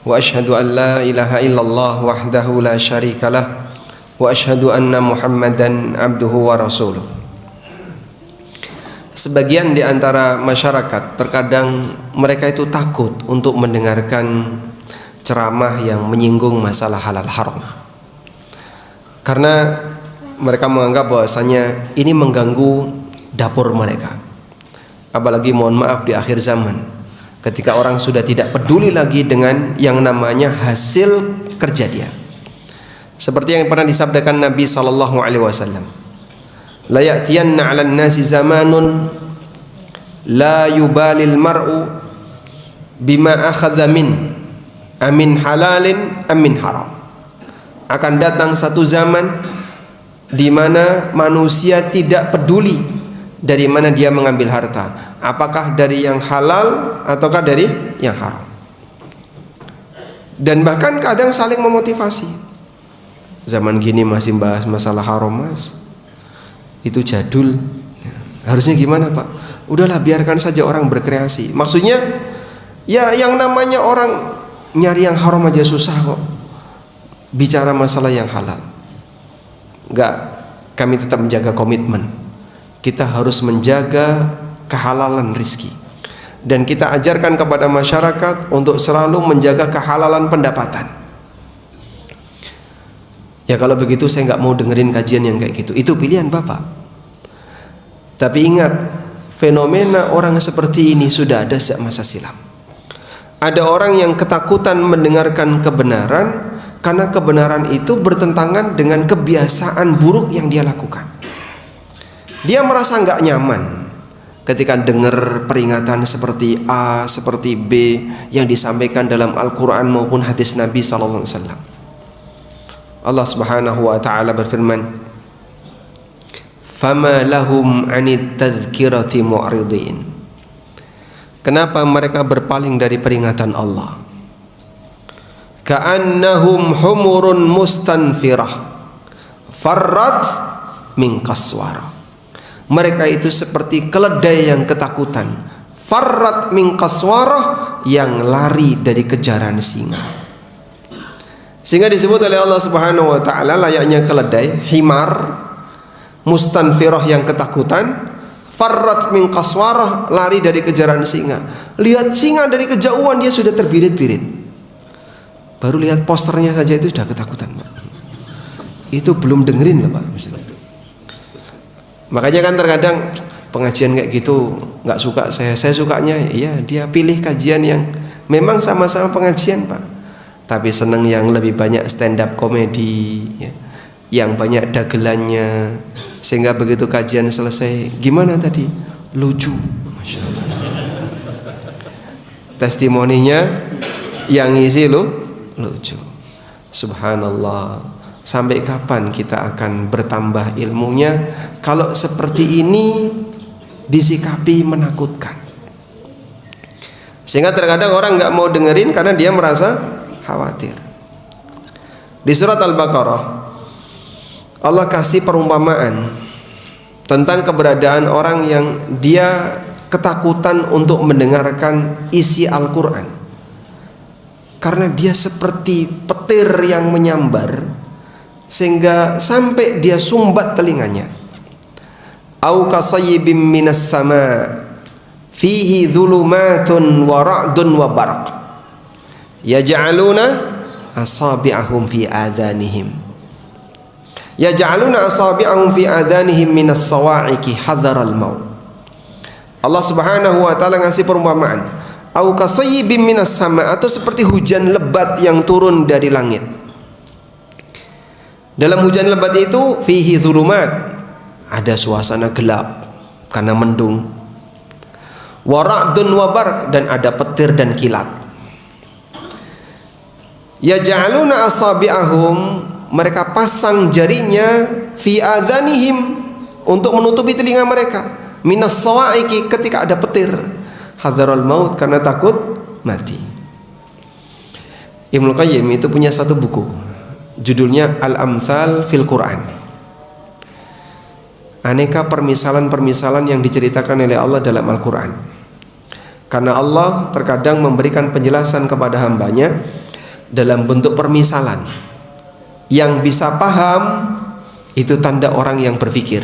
wa ashhadu an la ilaha illallah wahdahu la syarikalah, wa ashhadu anna Muhammadan abduhu wa rasuluh. Sebagian di antara masyarakat terkadang mereka itu takut untuk mendengarkan ceramah yang menyinggung masalah halal haram, karena mereka menganggap bahwasanya ini mengganggu dapur mereka. Apalagi mohon maaf di akhir zaman, ketika orang sudah tidak peduli lagi dengan yang namanya hasil kerja dia. Seperti yang pernah disabdakan Nabi SAW, la ya'tiyanna 'alan nasi zamanun la yubalil mar'u bima akhadha min amin halalin amin haram. Akan datang satu zaman di mana manusia tidak peduli dari mana dia mengambil harta, apakah dari yang halal ataukah dari yang haram. Dan bahkan kadang saling memotivasi. Zaman gini masih bahas masalah haram, Mas, itu jadul. Harusnya gimana, Pak? Udahlah, biarkan saja orang berkreasi. Maksudnya ya, yang namanya orang nyari yang haram aja susah kok, bicara masalah yang halal. Enggak, kami tetap menjaga komitmen. Kita harus menjaga kehalalan rizki, dan kita ajarkan kepada masyarakat untuk selalu menjaga kehalalan pendapatan. Ya kalau begitu saya nggak mau dengerin kajian yang kayak gitu. Itu pilihan Bapak. Tapi ingat, fenomena orang seperti ini sudah ada sejak masa silam. Ada orang yang ketakutan mendengarkan kebenaran karena kebenaran itu bertentangan dengan kebiasaan buruk yang dia lakukan. Dia merasa nggak nyaman ketika dengar peringatan seperti A, seperti B yang disampaikan dalam Al-Quran maupun hadis Nabi SAW. Allah Subhanahu wa Ta'ala berfirman, "Fama lahum 'anit tadhkirati mu'ridin." Kenapa mereka berpaling dari peringatan Allah? Ka'annahum humurun mustanfirah farrat min qaswara. Mereka itu seperti keledai yang ketakutan, farrat min qaswara, yang lari dari kejaran singa. Sehingga disebut oleh Allah Subhanahu wa Ta'ala layaknya keledai, himar, mustanfirah yang ketakutan, farrat min qaswara, lari dari kejaran singa. Lihat singa dari kejauhan dia sudah terbirit-birit. Baru lihat posternya saja itu sudah ketakutan, Pak. Itu belum dengerin loh, Pak. Makanya kan terkadang pengajian kayak gitu nggak suka saya sukanya ya dia pilih kajian yang memang sama-sama pengajian, Pak, tapi seneng yang lebih banyak stand up komedi ya, yang banyak dagelannya, sehingga begitu kajian selesai, gimana tadi? Lucu, Masya Allah. Testimoninya yang ngisi lucu. Subhanallah. Sampai kapan kita akan bertambah ilmunya kalau seperti ini disikapi menakutkan? Sehingga terkadang orang nggak mau dengerin karena dia merasa khawatir. Di surat Al-Baqarah Allah kasih perumpamaan tentang keberadaan orang yang dia ketakutan untuk mendengarkan isi Al-Quran karena dia seperti petir yang menyambar sehingga sampai dia sumbat telinganya. Au kasayyibim minas sama fihi dhulumatun wa ra'dun wa barq yaj'aluna asabi'ahum fi adhanihim minas sawa'iqi hadharal maut. Allah Subhanahu wa Ta'ala ngasih perumpamaan, au kasayyibim minas sama, atau seperti hujan lebat yang turun dari langit. Dalam hujan lebat itu fihi zulumat, ada suasana gelap karena mendung, wa ra'dun wa barq, dan ada petir dan kilat. Yaj'aluna asabi'ahum, mereka pasang jarinya, fi adhanihim, untuk menutupi telinga mereka, minas sawa'iqi, ketika ada petir, hadzaral maut, karena takut mati. Ibnu Qayyim itu punya satu buku judulnya Al-Amthal fil Quran. Aneka permisalan-permisalan yang diceritakan oleh Allah dalam Al-Quran. Karena Allah terkadang memberikan penjelasan kepada hambanya dalam bentuk permisalan. Yang bisa paham itu tanda orang yang berpikir.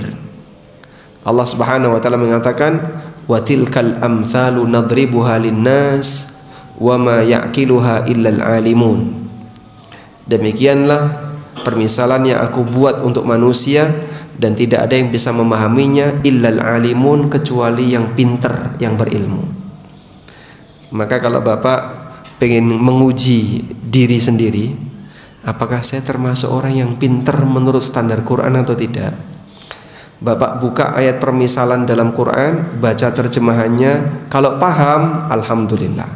Allah Subhanahu wa Ta'ala mengatakan, wa tilkal amthalu nadribuha linnas wa ma ya'qiluha illal alimun. Demikianlah permisalan yang aku buat untuk manusia dan tidak ada yang bisa memahaminya illal alimun, kecuali yang pintar, yang berilmu. Maka kalau Bapak pengen menguji diri sendiri, apakah saya termasuk orang yang pintar menurut standar Quran atau tidak, Bapak buka ayat permisalan dalam Quran, baca terjemahannya, kalau paham alhamdulillah,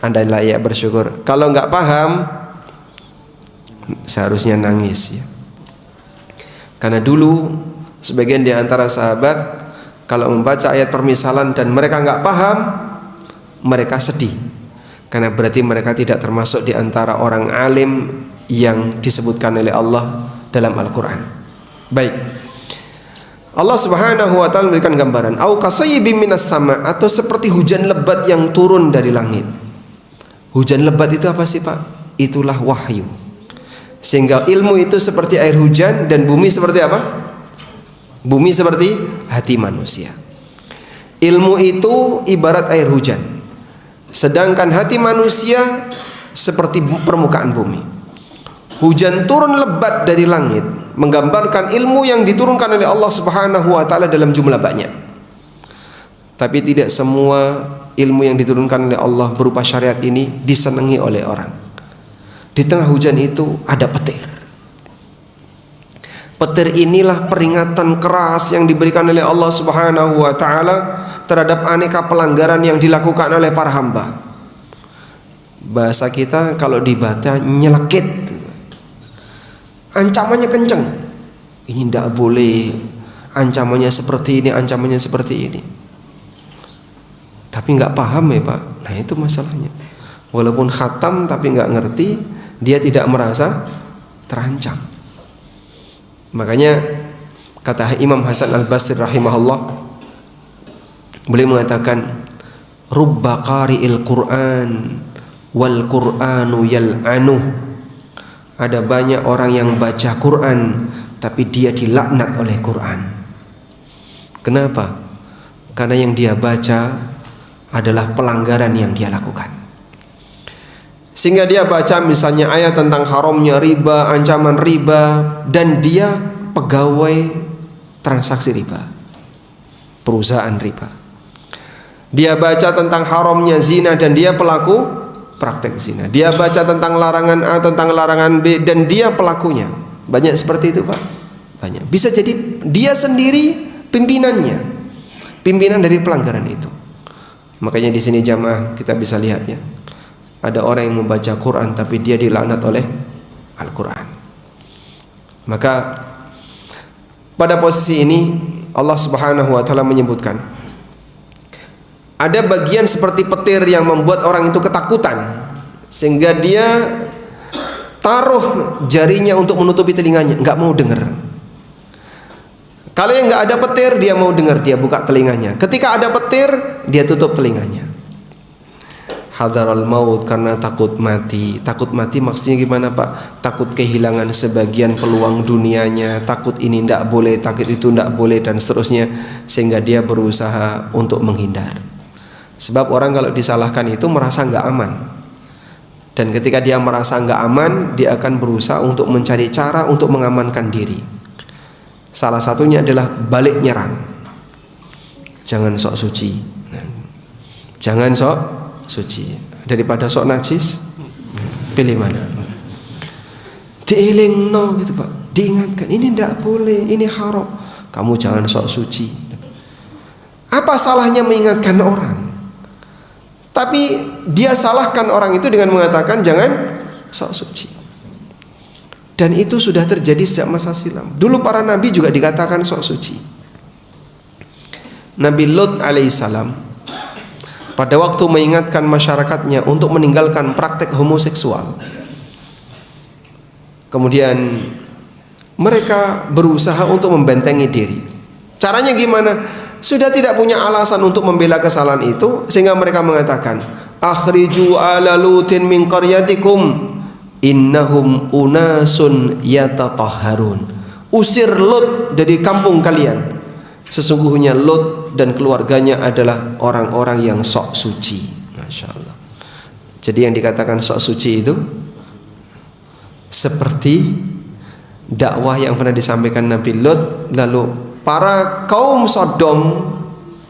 Anda layak bersyukur. Kalau nggak paham, seharusnya nangis ya. Karena dulu sebagian di antara sahabat kalau membaca ayat permisalan dan mereka nggak paham, mereka sedih. Karena berarti mereka tidak termasuk di antara orang alim yang disebutkan oleh Allah dalam Al-Quran. Baik, Allah Subhanahu wa ta'ala memberikan gambaran au kasayyibin minas sama, atau seperti hujan lebat yang turun dari langit. Hujan lebat itu apa sih Pak? Itulah wahyu. Sehingga ilmu itu seperti air hujan dan bumi seperti apa? Bumi seperti hati manusia. Ilmu itu ibarat air hujan, sedangkan hati manusia seperti permukaan bumi. Hujan turun lebat dari langit menggambarkan ilmu yang diturunkan oleh Allah Subhanahu wa ta'ala dalam jumlah banyak. Tapi tidak semua ilmu yang diturunkan oleh Allah berupa syariat ini disenangi oleh orang. Di tengah hujan itu ada petir. Petir inilah peringatan keras yang diberikan oleh Allah Subhanahu wa ta'ala terhadap aneka pelanggaran yang dilakukan oleh para hamba. Bahasa kita kalau dibaca nyelekit, ancamannya kenceng. Ini tidak boleh, ancamannya seperti ini, ancamannya seperti ini. Tapi nggak paham ya Pak. Nah itu masalahnya. Walaupun khatam tapi nggak ngerti, dia tidak merasa terancam. Makanya kata Imam Hasan Al-Basri rahimahullah, beliau mengatakan rubba qari'il Qur'an wal Qur'anu yal'anu. Ada banyak orang yang baca Quran tapi dia dilaknat oleh Quran. Kenapa? Karena yang dia baca adalah pelanggaran yang dia lakukan. Sehingga dia baca misalnya ayat tentang haramnya riba, ancaman riba, dan dia pegawai transaksi riba, perusahaan riba. Dia baca tentang haramnya zina dan dia pelaku praktek zina. Dia baca tentang larangan A, tentang larangan B, dan dia pelakunya. Banyak seperti itu Pak. Banyak. Bisa jadi dia sendiri pimpinannya, pimpinan dari pelanggaran itu. Makanya di sini jamaah kita bisa lihat ya, ada orang yang membaca Quran tapi dia dilaknat oleh Al-Quran. Maka pada posisi ini Allah Subhanahu wa ta'ala menyebutkan ada bagian seperti petir yang membuat orang itu ketakutan sehingga dia taruh jarinya untuk menutupi telinganya, nggak mau dengar. Kalau yang nggak ada petir dia mau dengar, dia buka telinganya. Ketika ada petir dia tutup telinganya. Hadarul maut, karena takut mati. Takut mati maksudnya gimana Pak? Takut kehilangan sebagian peluang dunianya, takut ini tidak boleh, takut itu tidak boleh, dan seterusnya. Sehingga dia berusaha untuk menghindar. Sebab orang kalau disalahkan itu merasa nggak aman. Dan ketika dia merasa nggak aman, dia akan berusaha untuk mencari cara untuk mengamankan diri. Salah satunya adalah balik nyerang. Jangan sok suci. Jangan sok suci. Daripada sok najis, pilih mana? Dielingno gitu Pak. Diingatkan, ini tidak boleh, ini haram. Kamu jangan sok suci. Apa salahnya mengingatkan orang? Tapi dia salahkan orang itu dengan mengatakan jangan sok suci. Dan itu sudah terjadi sejak masa silam. Dulu para nabi juga dikatakan sok suci. Nabi Lut alaihissalam pada waktu mengingatkan masyarakatnya untuk meninggalkan praktek homoseksual, kemudian mereka berusaha untuk membentengi diri. Caranya gimana? Sudah tidak punya alasan untuk membela kesalahan itu, sehingga mereka mengatakan, akhriju ala lutin min qaryatikum innahum unasun yatatahharun. Usir Lut dari kampung kalian. Sesungguhnya Lut dan keluarganya adalah orang-orang yang sok suci. Masya Allah. Jadi yang dikatakan sok suci itu seperti dakwah yang pernah disampaikan Nabi Lut. Lalu para kaum Sodom,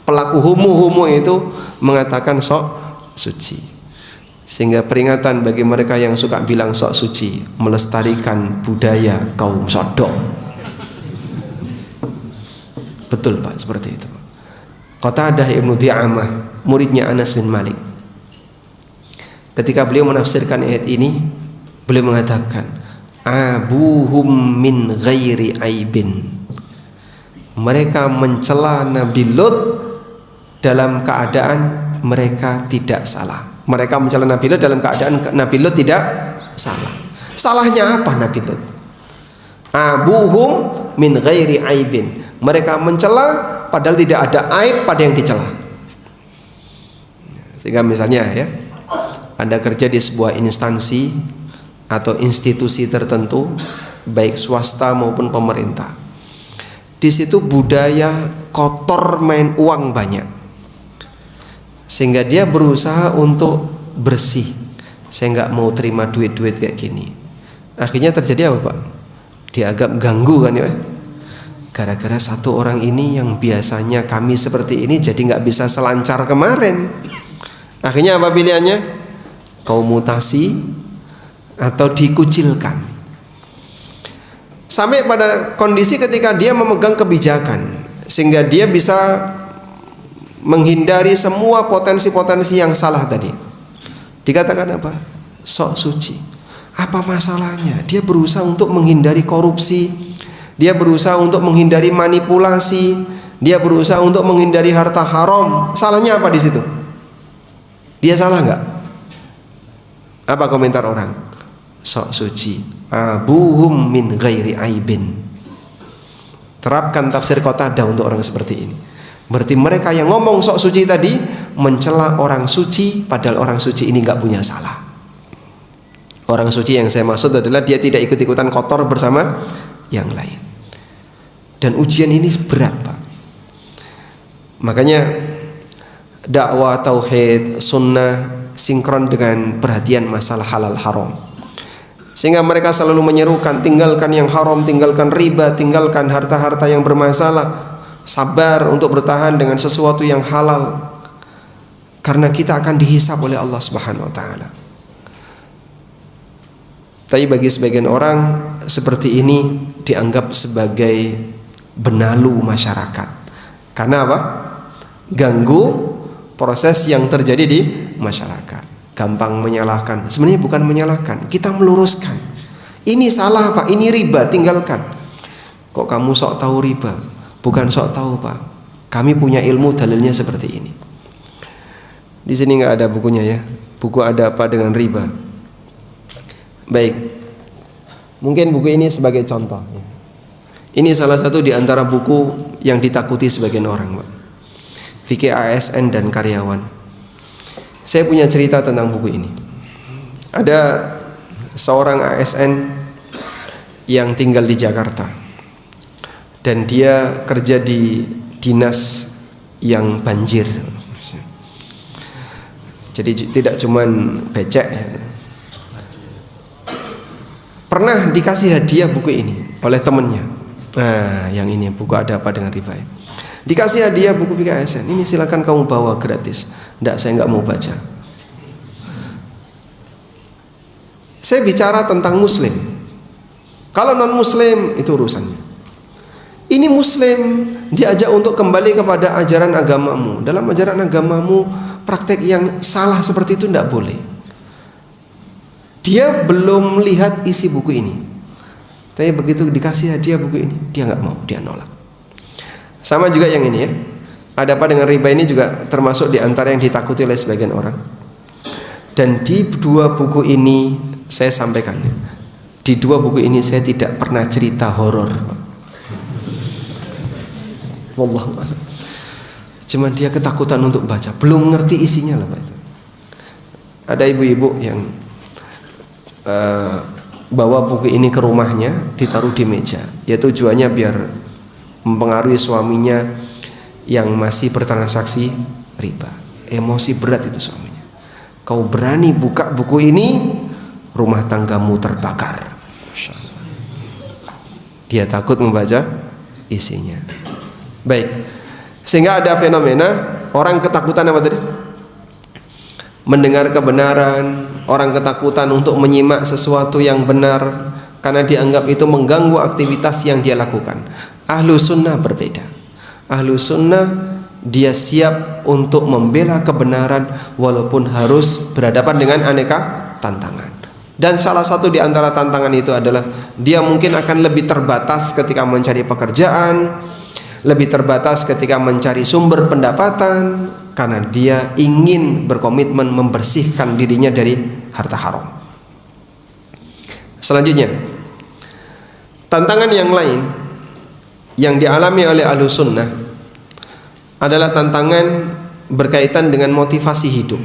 pelaku homo-homo itu mengatakan sok suci. Sehingga peringatan bagi mereka yang suka bilang sok suci, melestarikan budaya kaum Sodom. Betul Pak, seperti itu. Qatadah Ibnu Di'amah, muridnya Anas bin Malik. ketika beliau menafsirkan ayat ini, beliau mengatakan abuhum min ghairi aibin. Mereka mencela Nabi Lut dalam keadaan mereka tidak salah. Mereka mencela Nabi Lut dalam keadaan Nabi Lut tidak salah. Salahnya apa Nabi Lut? Abuhum min ghairi aibin. Mereka mencela padahal tidak ada aib pada yang dicela. Sehingga misalnya ya, Anda kerja di sebuah instansi atau institusi tertentu, baik swasta maupun pemerintah. Di situ budaya kotor main uang banyak, sehingga dia berusaha untuk bersih. Saya nggak mau terima duit-duit kayak gini. Akhirnya terjadi apa Pak? Dianggap ganggu kan ya. Gara-gara satu orang ini yang biasanya kami seperti ini jadi nggak bisa selancar kemarin. Akhirnya apa pilihannya? Kau mutasi atau dikucilkan. Sampai pada kondisi ketika dia memegang kebijakan, sehingga dia bisa menghindari semua potensi-potensi yang salah tadi. Dikatakan apa? Sok suci. Apa masalahnya? Dia berusaha untuk menghindari korupsi, dia berusaha untuk menghindari manipulasi, dia berusaha untuk menghindari harta haram. Salahnya apa di situ? Dia salah nggak? Apa komentar orang? Sok suci. Abuhum min ghairi aibin. Terapkan tafsir Qatadah untuk orang seperti ini. Berarti mereka yang ngomong sok suci tadi mencela orang suci, padahal orang suci ini nggak punya salah. Orang suci yang saya maksud adalah dia tidak ikut-ikutan kotor bersama yang lain. Dan ujian ini berat Pak. Makanya dakwah tauhid sunnah sinkron dengan perhatian masalah halal haram, sehingga mereka selalu menyerukan tinggalkan yang haram, tinggalkan riba, tinggalkan harta-harta yang bermasalah, sabar untuk bertahan dengan sesuatu yang halal, karena kita akan dihisab oleh Allah Subhanahu wa taala. Tapi bagi sebagian orang seperti ini dianggap sebagai benalu masyarakat. Karena apa? Ganggu proses yang terjadi di masyarakat. Gampang menyalahkan. Sebenarnya bukan menyalahkan, kita meluruskan. Ini salah Pak, ini riba, tinggalkan. Kok kamu sok tahu riba? Bukan sok tahu Pak. Kami punya ilmu dalilnya seperti ini. Di sini nggak ada bukunya ya. Buku ada apa dengan riba? Baik. Mungkin buku ini sebagai contoh. Ini salah satu di antara buku yang ditakuti sebagian orang Pak. Fikih ASN dan karyawan. Saya punya cerita tentang buku ini. Ada seorang ASN yang tinggal di Jakarta, dan dia kerja di dinas yang banjir. Jadi tidak cuman becek. Pernah dikasih hadiah buku ini oleh temannya. Nah, yang ini buku ada apa dengan riba. Dikasih hadiah buku fikih ASN. Ini silakan kamu bawa gratis. Enggak, saya enggak mau baca. Saya bicara tentang muslim. Kalau non muslim itu urusannya. Ini muslim diajak untuk kembali kepada ajaran agamamu. Dalam ajaran agamamu praktek yang salah seperti itu enggak boleh. Dia belum melihat isi buku ini. Tapi begitu dikasih hadiah buku ini, dia enggak mau, dia nolak. Sama juga yang ini ya. Ada apa dengan riba ini juga termasuk di antara yang ditakuti oleh sebagian orang. Dan di dua buku ini saya sampaikan, di dua buku ini saya tidak pernah cerita horor. Wallahu a'lam. Cuman dia ketakutan untuk baca, belum ngerti isinya lah Pak. Ada ibu-ibu yang bawa buku ini ke rumahnya, ditaruh di meja. Ya tujuannya biar mempengaruhi suaminya yang masih bertransaksi riba. Emosi berat itu suaminya. Kau berani buka buku ini, rumah tanggamu terbakar. Masya Allah. Dia takut membaca isinya. Baik. Sehingga ada fenomena orang ketakutan apa tadi? Mendengar kebenaran, orang ketakutan untuk menyimak sesuatu yang benar karena dianggap itu mengganggu aktivitas yang dia lakukan. Ahlu sunnah berbeda. Ahlu sunnah dia siap untuk membela kebenaran walaupun harus berhadapan dengan aneka tantangan. Dan salah satu di antara tantangan itu adalah dia mungkin akan lebih terbatas ketika mencari pekerjaan, lebih terbatas ketika mencari sumber pendapatan, karena dia ingin berkomitmen membersihkan dirinya dari harta haram. Selanjutnya, tantangan yang lain yang dialami oleh Ahlus Sunnah adalah tantangan berkaitan dengan motivasi hidup.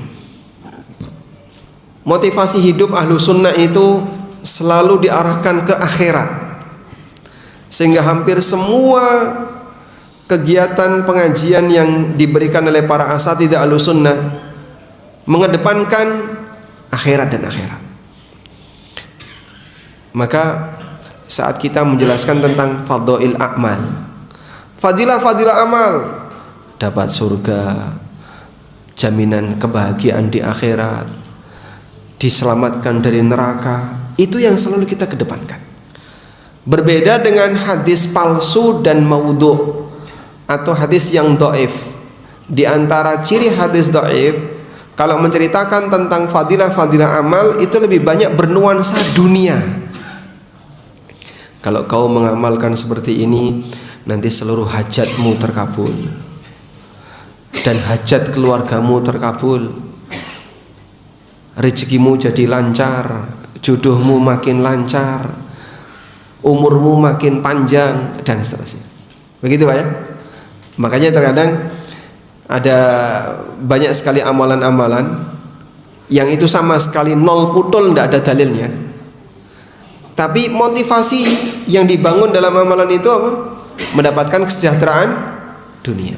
Motivasi hidup Ahlus Sunnah itu selalu diarahkan ke akhirat, sehingga hampir semua kegiatan pengajian yang diberikan oleh para asatidzah Ahlus Sunnah mengedepankan akhirat dan akhirat. Maka saat kita menjelaskan tentang fadhail a'mal, fadilah-fadilah amal, dapat surga, jaminan kebahagiaan di akhirat, diselamatkan dari neraka, itu yang selalu kita kedepankan. Berbeda dengan hadis palsu dan maudhu atau hadis yang dhaif. Di antara ciri hadis dhaif, kalau menceritakan tentang fadilah-fadilah amal, itu lebih banyak bernuansa dunia. Kalau kau mengamalkan seperti ini, nanti seluruh hajatmu terkabul, dan hajat keluargamu terkabul, rezekimu jadi lancar, jodohmu makin lancar, umurmu makin panjang, dan seterusnya. Begitu Pak ya. Makanya terkadang ada banyak sekali amalan-amalan yang itu sama sekali nol putul, tidak ada dalilnya. Tapi motivasi yang dibangun dalam amalan itu apa? Mendapatkan kesejahteraan dunia.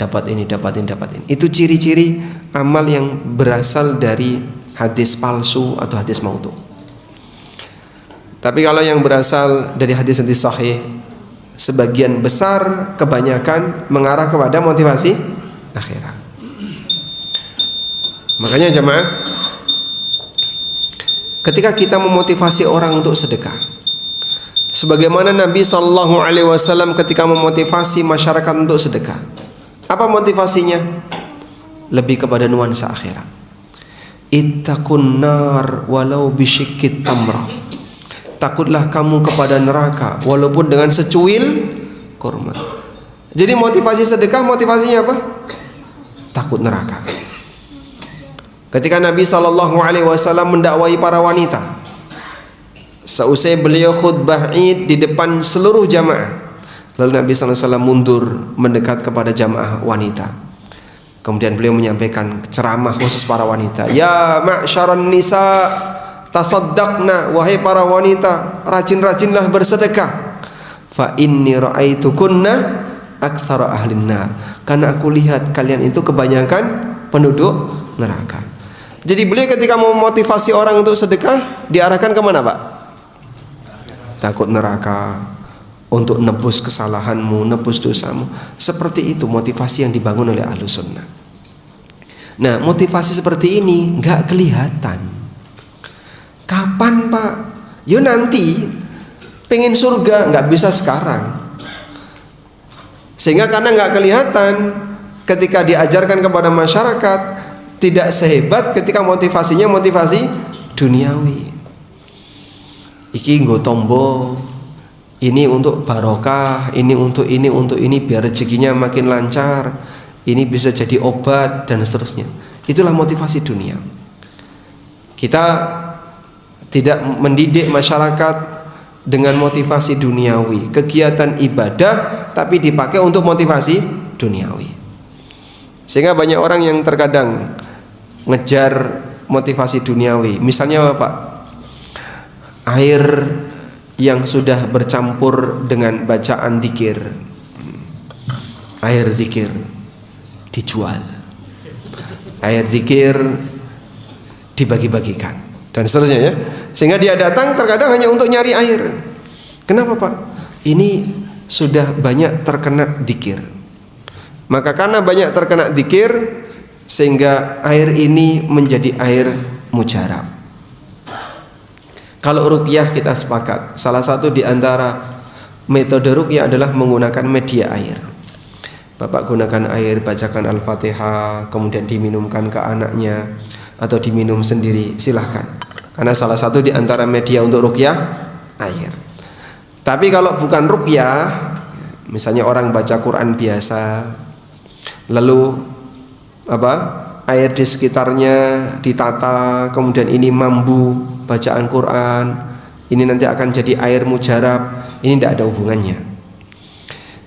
Dapat ini, dapat ini, dapat ini. Itu ciri-ciri amal yang berasal dari hadis palsu atau hadis maudhu. Tapi kalau yang berasal dari hadis-hadis sahih, sebagian besar, kebanyakan mengarah kepada motivasi akhirat. Makanya jemaah, ketika kita memotivasi orang untuk sedekah, sebagaimana Nabi SAW ketika memotivasi masyarakat untuk sedekah, apa motivasinya? Lebih kepada nuansa akhirat. Ittaqun nar walau bisyikkit tamrah. Takutlah kamu kepada neraka walaupun dengan secuil kurma. Jadi motivasi sedekah, motivasinya apa? Takut neraka. Ketika Nabi SAW mendakwai para wanita, seusai beliau khutbah Id di depan seluruh jamaah, lalu Nabi SAW mundur mendekat kepada jamaah wanita. Kemudian beliau menyampaikan ceramah khusus para wanita. Ya ma'syaran nisa, tasaddaqna, wahai para wanita, rajin-rajinlah bersedekah. Fa inni ra'aitukunna aktsara ahlin nar. Karena aku lihat kalian itu kebanyakan penduduk neraka. Jadi beliau ketika memotivasi orang untuk sedekah, diarahkan kemana Pak? Takut neraka, untuk nebus kesalahanmu, nebus dosamu. Seperti itu motivasi yang dibangun oleh Ahlus Sunnah. Nah, motivasi seperti ini nggak kelihatan. Kapan Pak? Yo nanti pengen surga, nggak bisa sekarang. Sehingga karena nggak kelihatan, ketika diajarkan kepada masyarakat, tidak sehebat ketika motivasinya motivasi duniawi. Iki nggo tombo, ini untuk barokah, ini untuk ini biar rezekinya makin lancar, ini bisa jadi obat dan seterusnya. Itulah motivasi dunia. Kita tidak mendidik masyarakat dengan motivasi duniawi, kegiatan ibadah tapi dipakai untuk motivasi duniawi. Sehingga banyak orang yang terkadang ngejar motivasi duniawi. Misalnya apa Pak? Air yang sudah bercampur dengan bacaan dzikir, air dzikir dijual, air dzikir dibagi-bagikan dan seterusnya ya. Sehingga dia datang terkadang hanya untuk nyari air. Kenapa Pak? Ini sudah banyak terkena dzikir. Maka karena banyak terkena dzikir, sehingga air ini menjadi air mujarab. Kalau ruqyah kita sepakat, salah satu di antara metode ruqyah adalah menggunakan media air. Bapak gunakan air, bacakan Al-Fatihah, kemudian diminumkan ke anaknya atau diminum sendiri, silahkan. Karena salah satu di antara media untuk ruqyah air. Tapi kalau bukan ruqyah, misalnya orang baca Quran biasa, lalu air di sekitarnya ditata, kemudian ini mambu bacaan Quran, ini nanti akan jadi air mujarab, ini tidak ada hubungannya.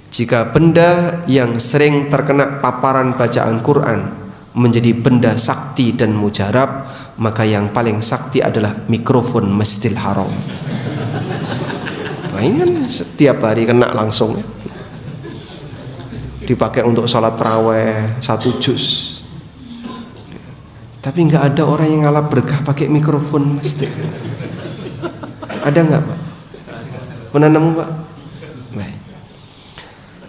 Jika benda yang sering terkena paparan bacaan Quran menjadi benda sakti dan mujarab, maka yang paling sakti adalah mikrofon Masjidil Haram. Nah, ini kan setiap hari kena langsung, dipakai untuk sholat taraweh 1 juz. Tapi nggak ada orang yang ngalap berkah pakai mikrofon masjid. Ada nggak, Pak? Pernah nemu, Pak? Baik.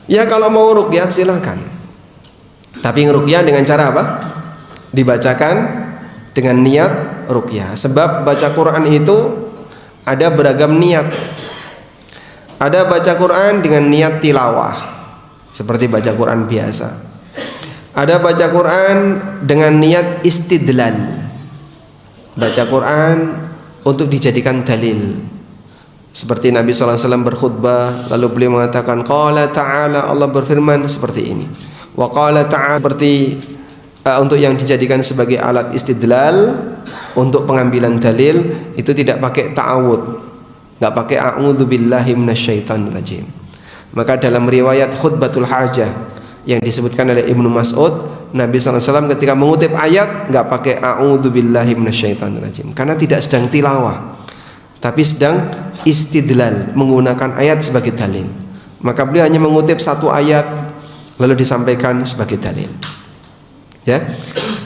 Ya kalau mau ruqyah silakan. Tapi ruqyah dengan cara apa? Dibacakan dengan niat ruqyah. Sebab baca Quran itu ada beragam niat. Ada baca Quran dengan niat tilawah, seperti baca Quran biasa. Ada baca Quran dengan niat istidlal, baca Quran untuk dijadikan dalil. Seperti Nabi SAW berkhutbah, lalu beliau mengatakan qala ta'ala, Allah berfirman seperti ini. Wa qala ta'ala, seperti untuk yang dijadikan sebagai alat istidlal untuk pengambilan dalil, itu tidak pakai ta'awud, enggak pakai a'udzubillahi minasyaitonir rajim. Maka dalam riwayat khutbatul hajah yang disebutkan oleh Ibnu Mas'ud, Nabi SAW ketika mengutip ayat enggak pakai a'udzubillahi minasyaitonir rajim, karena tidak sedang tilawah, tapi sedang istidlal, menggunakan ayat sebagai dalil. Maka beliau hanya mengutip satu ayat lalu disampaikan sebagai dalil. Ya.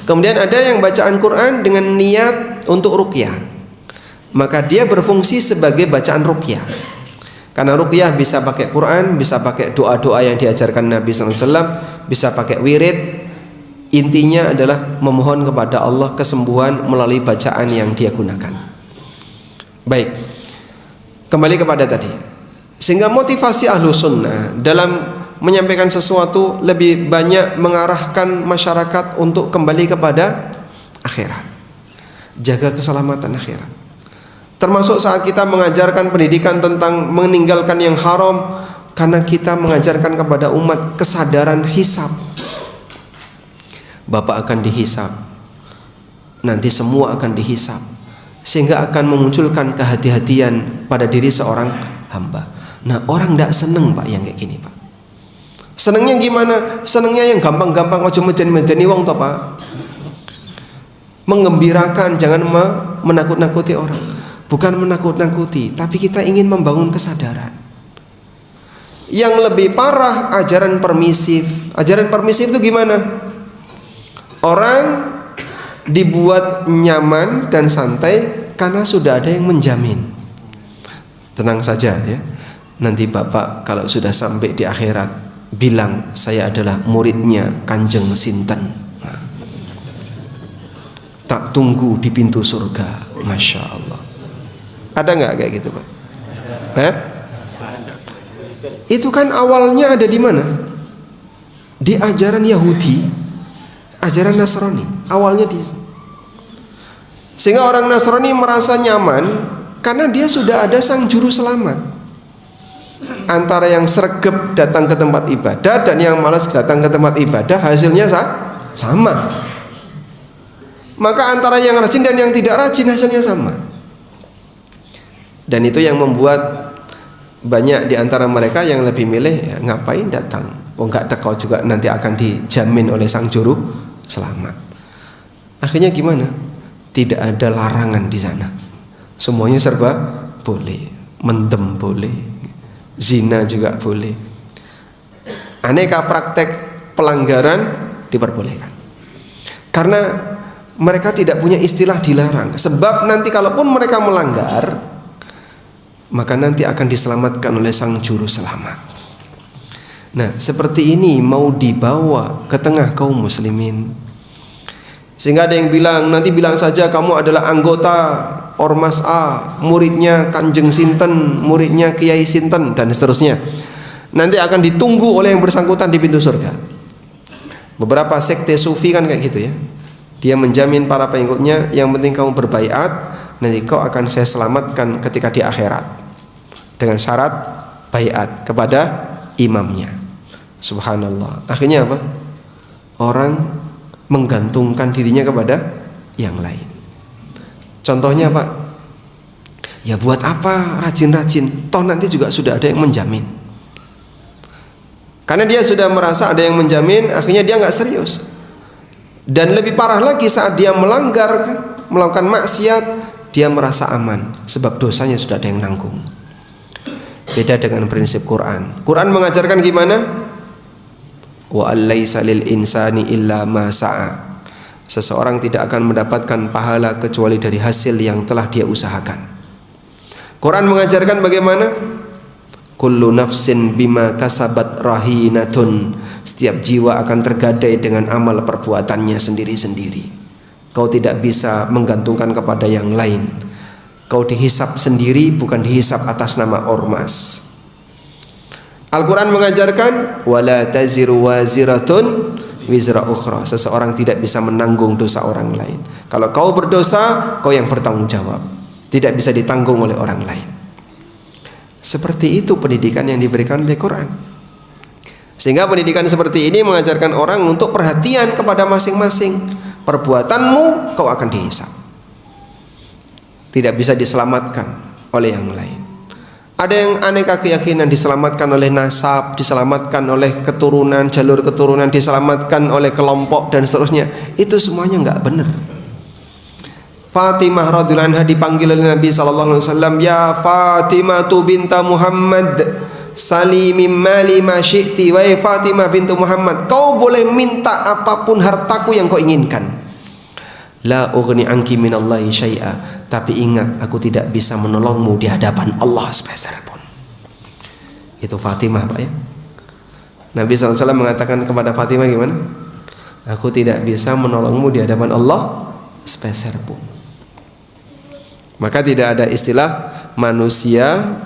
Kemudian ada yang bacaan Quran dengan niat untuk ruqyah, maka dia berfungsi sebagai bacaan ruqyah. Karena ruqyah bisa pakai Quran, bisa pakai doa-doa yang diajarkan Nabi SAW, bisa pakai wirid. Intinya adalah memohon kepada Allah kesembuhan melalui bacaan yang dia gunakan. Baik, kembali kepada tadi. Sehingga motivasi ahlu sunnah dalam menyampaikan sesuatu lebih banyak mengarahkan masyarakat untuk kembali kepada akhirat, jaga keselamatan akhirat. Termasuk saat kita mengajarkan pendidikan tentang meninggalkan yang haram, karena kita mengajarkan kepada umat kesadaran hisab. Bapak akan dihisab, nanti semua akan dihisab, sehingga akan memunculkan kehati-hatian pada diri seorang hamba. Nah, orang tidak seneng, Pak, yang kayak gini, Pak. Senengnya gimana? Senengnya yang gampang-gampang, ojo medeni wong toh, Pak. Menggembirakan, jangan menakut-nakuti orang. Bukan menakut-nakuti, tapi kita ingin membangun kesadaran. Yang lebih parah, ajaran permisif. Ajaran permisif itu gimana? Orang dibuat nyaman dan santai karena sudah ada yang menjamin. Tenang saja ya, nanti Bapak kalau sudah sampai di akhirat bilang saya adalah muridnya Kanjeng Sinten. Nah, tak tunggu di pintu surga. Masya Allah. Ada nggak kayak gitu, Pak? Itu kan awalnya ada di mana? Di ajaran Yahudi, ajaran Nasrani. Awalnya di, sehingga orang Nasrani merasa nyaman karena dia sudah ada sang juru selamat. Antara yang sregep datang ke tempat ibadah dan yang malas datang ke tempat ibadah, hasilnya sama. Maka antara yang rajin dan yang tidak rajin hasilnya sama. Dan itu yang membuat banyak di antara mereka yang lebih milih ya, ngapain datang, oh enggak teko juga nanti akan dijamin oleh sang juru selamat. Akhirnya gimana? Tidak ada larangan di sana, semuanya serba boleh, mendem boleh, zina juga boleh, aneka praktek pelanggaran diperbolehkan. Karena mereka tidak punya istilah dilarang. Sebab nanti kalaupun mereka melanggar, maka nanti akan diselamatkan oleh sang juru selamat. Nah, seperti ini mau dibawa ke tengah kaum muslimin. Sehingga ada yang bilang, nanti bilang saja kamu adalah anggota Ormas A, muridnya Kanjeng Sinten, muridnya Kiai Sinten, dan seterusnya. nanti akan ditunggu oleh yang bersangkutan di pintu surga. Beberapa sekte sufi kan kayak gitu ya. Dia menjamin para pengikutnya, yang penting kamu berbaiat, nanti kau akan saya selamatkan ketika di akhirat, dengan syarat baiat kepada imamnya. Subhanallah. Akhirnya apa? Orang menggantungkan dirinya kepada yang lain. Contohnya Pak, ya buat apa rajin-rajin, toh nanti juga sudah ada yang menjamin. Karena dia sudah merasa ada yang menjamin, akhirnya dia nggak serius. Dan lebih parah lagi, saat dia melakukan maksiat, dia merasa aman sebab dosanya sudah ada yang nanggung. Beda dengan prinsip Quran. Quran mengajarkan gimana? Wa allaisa lil insani illa ma sa'a. Seseorang tidak akan mendapatkan pahala kecuali dari hasil yang telah dia usahakan. Quran mengajarkan bagaimana? Kullu nafsin bima kasabat rahinatun. Setiap jiwa akan tergadai dengan amal perbuatannya sendiri-sendiri. Kau tidak bisa menggantungkan kepada yang lain. Kau dihisap sendiri, bukan dihisap atas nama ormas. Al-Quran mengajarkan wala taziru waziratun wizra ukhra. Seseorang tidak bisa menanggung dosa orang lain. Kalau kau berdosa, kau yang bertanggung jawab, tidak bisa ditanggung oleh orang lain. Seperti itu pendidikan yang diberikan oleh Quran. Sehingga pendidikan seperti ini mengajarkan orang untuk perhatian kepada masing-masing. Perbuatanmu kau akan dihisap, tidak bisa diselamatkan oleh yang lain. Ada yang aneka keyakinan, diselamatkan oleh nasab, diselamatkan oleh keturunan, jalur keturunan, diselamatkan oleh kelompok dan seterusnya. Itu semuanya nggak benar. Fatimah radhiyallahu anha dipanggil oleh Nabi sallallahu alaihi wasallam, "Ya Fatimah binta Muhammad, sali min mali ma syi'ti." Wahai Fatimah bintu Muhammad, kau boleh minta apapun hartaku yang kau inginkan. La ughni anki minallahi syai'a, tapi ingat aku tidak bisa menolongmu di hadapan Allah sepeser pun. Itu Fatimah Pak ya. Nabi SAW mengatakan kepada Fatimah gimana? Aku tidak bisa menolongmu di hadapan Allah sepeser pun. Maka tidak ada istilah manusia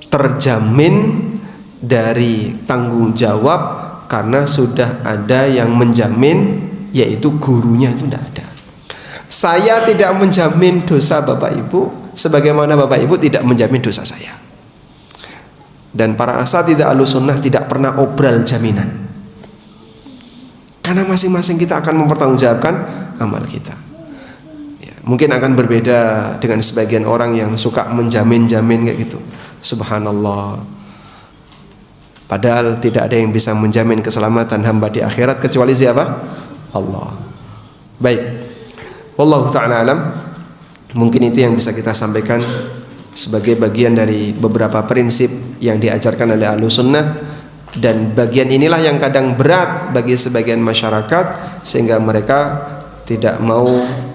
terjamin dari tanggung jawab karena sudah ada yang menjamin, yaitu gurunya. Itu tidak ada. Saya tidak menjamin dosa Bapak Ibu, sebagaimana Bapak Ibu tidak menjamin dosa saya. Dan para asatidzah Ahlussunnah tidak pernah obral jaminan, karena masing-masing kita akan mempertanggungjawabkan amal kita. Ya, mungkin akan berbeda dengan sebagian orang yang suka menjamin-jamin kayak gitu. Subhanallah. Padahal tidak ada yang bisa menjamin keselamatan hamba di akhirat kecuali siapa? Allah. Baik. Wallahu ta'ala alam. Mungkin itu yang bisa kita sampaikan sebagai bagian dari beberapa prinsip yang diajarkan oleh Ahlussunnah. Dan bagian inilah yang kadang berat bagi sebagian masyarakat, sehingga mereka tidak mau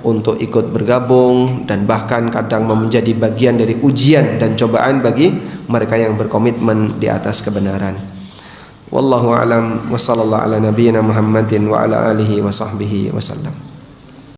untuk ikut bergabung, dan bahkan kadang menjadi bagian dari ujian dan cobaan bagi mereka yang berkomitmen di atas kebenaran. Wallahu a'lam wa sallallahu ala nabiyyina Muhammadin wa ala alihi wa sahbihi wasallam.